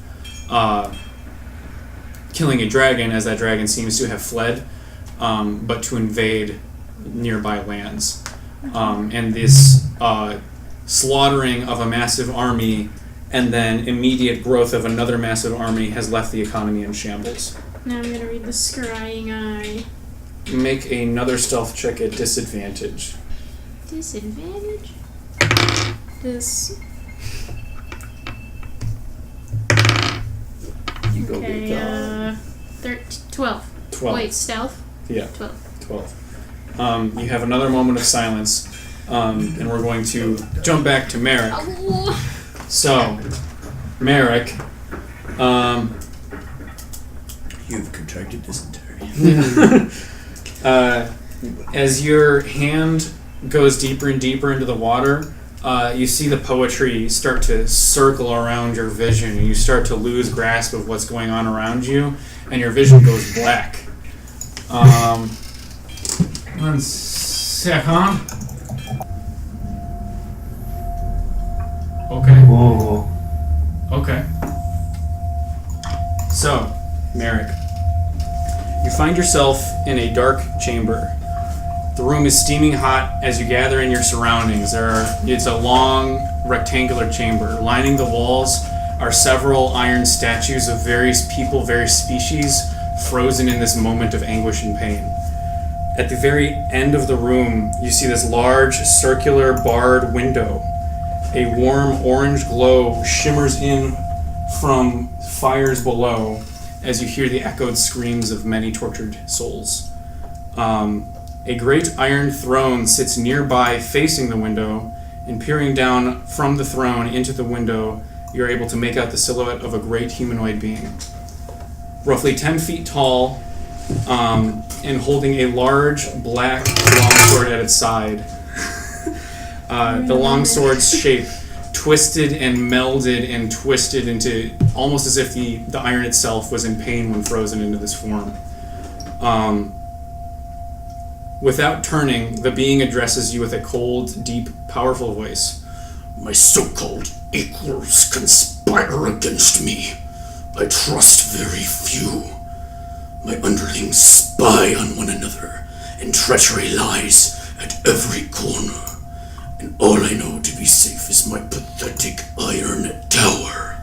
killing a dragon, as that dragon seems to have fled, but to invade nearby lands. And this slaughtering of a massive army and then immediate growth of another massive army has left the economy in shambles. Now I'm going to read the Scrying Eye. Make another stealth check at disadvantage. Disadvantage? This. You go Okay, get God. 12. 12. Wait, stealth? Yeah, 12. 12. You have another moment of silence, and we're going to jump back to Merrick. Oh. So, Merrick, You've contracted dysentery. as your hand goes deeper and deeper into the water, you see the poetry start to circle around your vision, and you start to lose grasp of what's going on around you, and your vision goes black. 1 second. Okay. Whoa. Okay. So, Merrick, you find yourself in a dark chamber. The room is steaming hot as you gather in your surroundings. It's a long, rectangular chamber. Lining the walls are several iron statues of various people, various species, frozen in this moment of anguish and pain. At the very end of the room, you see this large, circular, barred window. A warm orange glow shimmers in from fires below as you hear the echoed screams of many tortured souls. A great iron throne sits nearby facing the window, and peering down from the throne into the window, you're able to make out the silhouette of a great humanoid being. Roughly 10 feet tall, and holding a large black longsword at its side. The longsword's shape twisted and melded and twisted into almost as if the iron itself was in pain when frozen into this form. Without turning, the being addresses you with a cold, deep, powerful voice. My so-called equals conspire against me. I trust very few. My underlings spy on one another, and treachery lies at every corner. And all I know to be safe is my pathetic iron tower.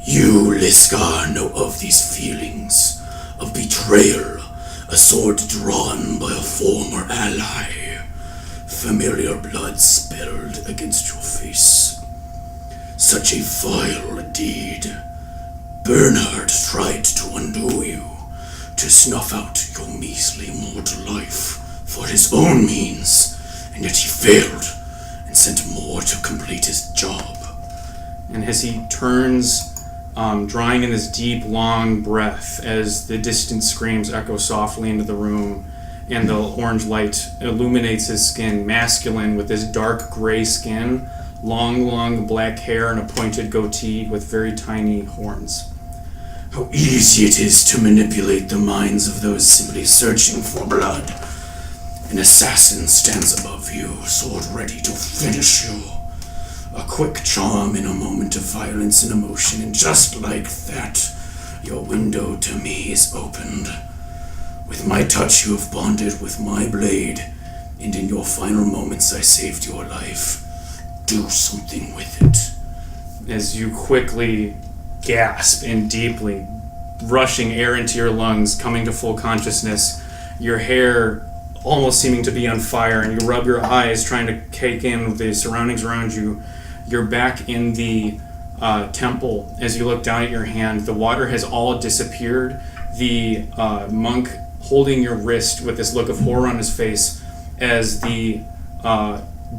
You, Liskar, know of these feelings, of betrayal, a sword drawn by a former ally, familiar blood spilled against your face. Such a vile deed. Bernhard tried to undo you, to snuff out your measly mortal life for his own means, and yet he failed and sent more to complete his job. And as he turns drawing in this deep, long breath as the distant screams echo softly into the room, and the orange light illuminates his skin, masculine with this dark gray skin, long black hair, and a pointed goatee with very tiny horns. How easy it is to manipulate the minds of those simply searching for blood. An assassin stands above you, sword ready to finish you. A quick charm in a moment of violence and emotion, and just like that, your window to me is opened. With my touch you have bonded with my blade, and in your final moments I saved your life. Do something with it. As you quickly gasp and deeply, rushing air into your lungs, coming to full consciousness, your hair almost seeming to be on fire, and you rub your eyes trying to take in the surroundings around you. You're back in the temple. As you look down at your hand, the water has all disappeared. The monk holding your wrist with this look of horror on his face as the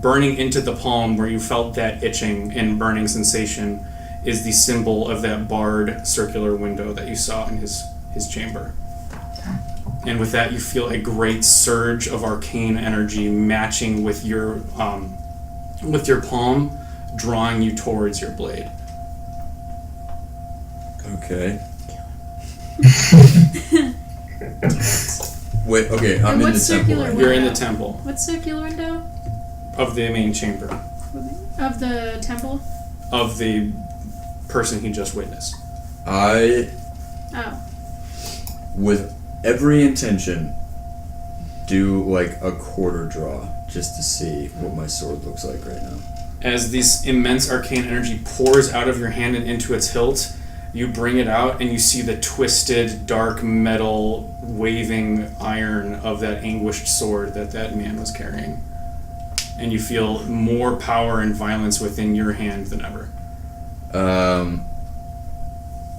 burning into the palm where you felt that itching and burning sensation is the symbol of that barred circular window that you saw in his chamber. And with that, you feel a great surge of arcane energy matching with your palm, drawing you towards your blade. Okay. Wait, okay, I'm in the temple. Right? You're in the temple. What circular window? Of the main chamber. Of the temple? Of the person he just witnessed. I, Oh. with every intention, do like a quarter draw just to see what my sword looks like right now. As this immense arcane energy pours out of your hand and into its hilt, you bring it out and you see the twisted, dark metal, waving iron of that anguished sword that man was carrying. And you feel more power and violence within your hand than ever.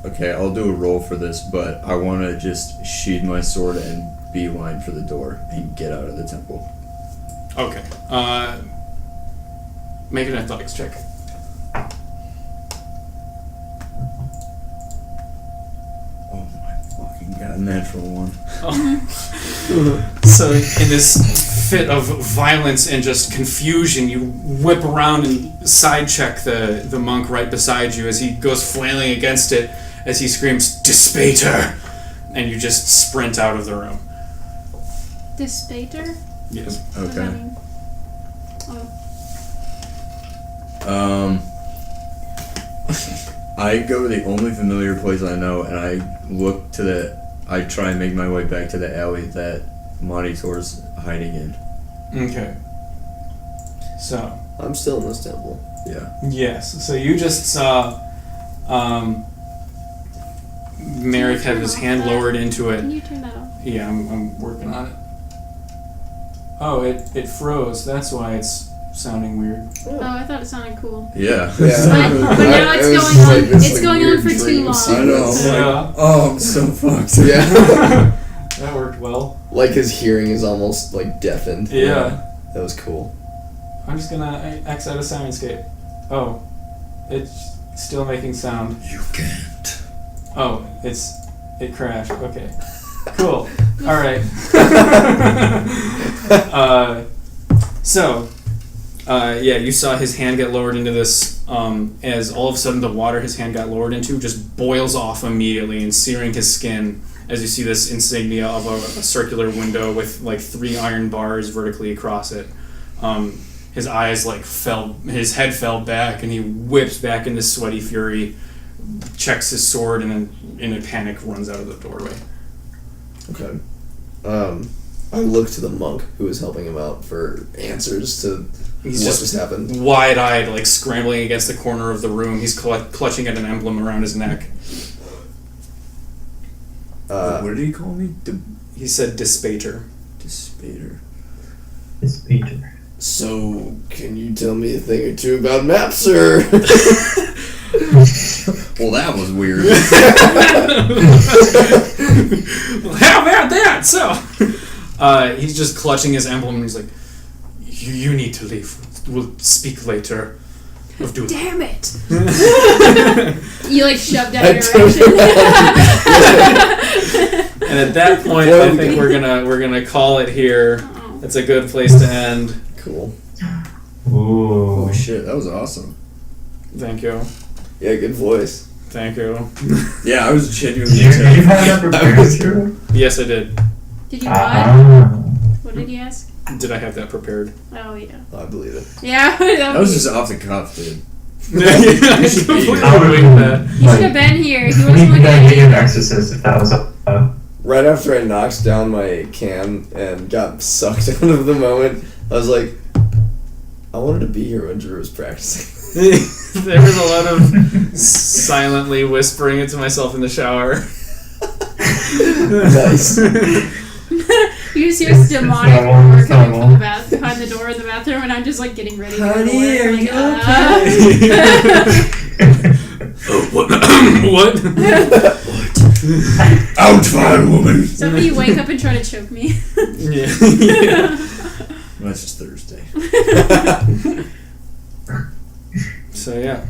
Okay, I'll do a roll for this, but I want to just sheath my sword and beeline for the door and get out of the temple. Okay. Make an athletics check. Oh my fucking god, natural one. So in this fit of violence and just confusion, you whip around and side check the monk right beside you as he goes flailing against it as he screams, "Despater!" And you just sprint out of the room. Despater? Yes. What does that Okay. mean? I go to the only familiar place I know, and I try and make my way back to the alley that Monitor's hiding in. Okay. So. I'm still in this temple. Yeah. Yes. So you just saw Merrick have his hand lowered into it. Can you turn that off? Yeah, I'm working on it. Oh, it froze. That's why it's sounding weird. Oh, I thought it sounded cool. Yeah. But now it's going on. It's going on for too long. I know. Yeah. Oh, I'm so fucked. Yeah. That worked well. Like his hearing is almost like deafened. Yeah. That was cool. I'm just gonna X out of Syrinscape. Oh, it's still making sound. You can't. Oh, it crashed. Okay. Cool. All right. Yeah, you saw his hand get lowered into this as all of a sudden the water his hand got lowered into just boils off immediately and searing his skin as you see this insignia of a circular window with like 3 iron bars vertically across it. His eyes his head fell back and he whips back into sweaty fury, checks his sword, and then in a panic runs out of the doorway. Okay. I look to the monk who was helping him out for answers to He's what just just happened. wide-eyed, like scrambling against the corner of the room. He's clutching at an emblem around his neck. What did he call me? He said Despater. Despater. It's Peter. So, can you tell me a thing or two about maps, sir? Well, that was weird. How about that? So, he's just clutching his emblem and he's like, you need to leave. We'll speak later. of doom. Damn it! You like shoved out I your turned direction. And at that point, I think we're gonna call it here. Oh. That's a good place to end. Cool. Ooh. Oh shit, that was awesome. Thank you. Yeah, good voice. Thank you. Yeah, I was genuinely Did you terrified. have that prepared, Hero? Yes, I did. Did you what? Ah. What did you ask? Did I have that prepared? Oh yeah. I believe it. Yeah. That was just off the cuff, dude. Yeah, I should be completely here. winged that. You should have been here. He wasn't We looking could at get an you. exorcist if that was Right after I knocked down my can and got sucked out of the moment, I was like, I wanted to be here when Drew was practicing. There was a lot of silently whispering it to myself in the shower. Nice. You just hear It's demonic normal, roar it's coming from normal. the behind the door in the bathroom, and I'm just like getting ready to go to Honey, work. are I'm like, What? What? Out, fine woman. Somebody wake up and try to choke me. Yeah. Well, that's just Thursday. So yeah.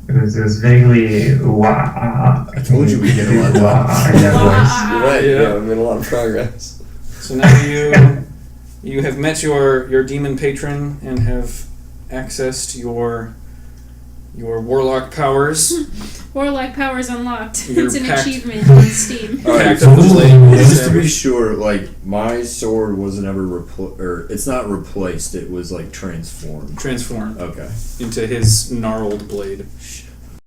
It was vaguely wah. I told you we'd get a lot done. Wah in that voice. You're right, Yeah. yeah, I made a lot of progress. So now you have met your demon patron and have accessed your warlock powers. Warlock powers unlocked. You're It's an packed- achievement on Steam. Alright, Packed up the blade. just to be sure, like, my sword wasn't ever it's not replaced, it was, like, transformed. Transform Okay. into his gnarled blade. Shit.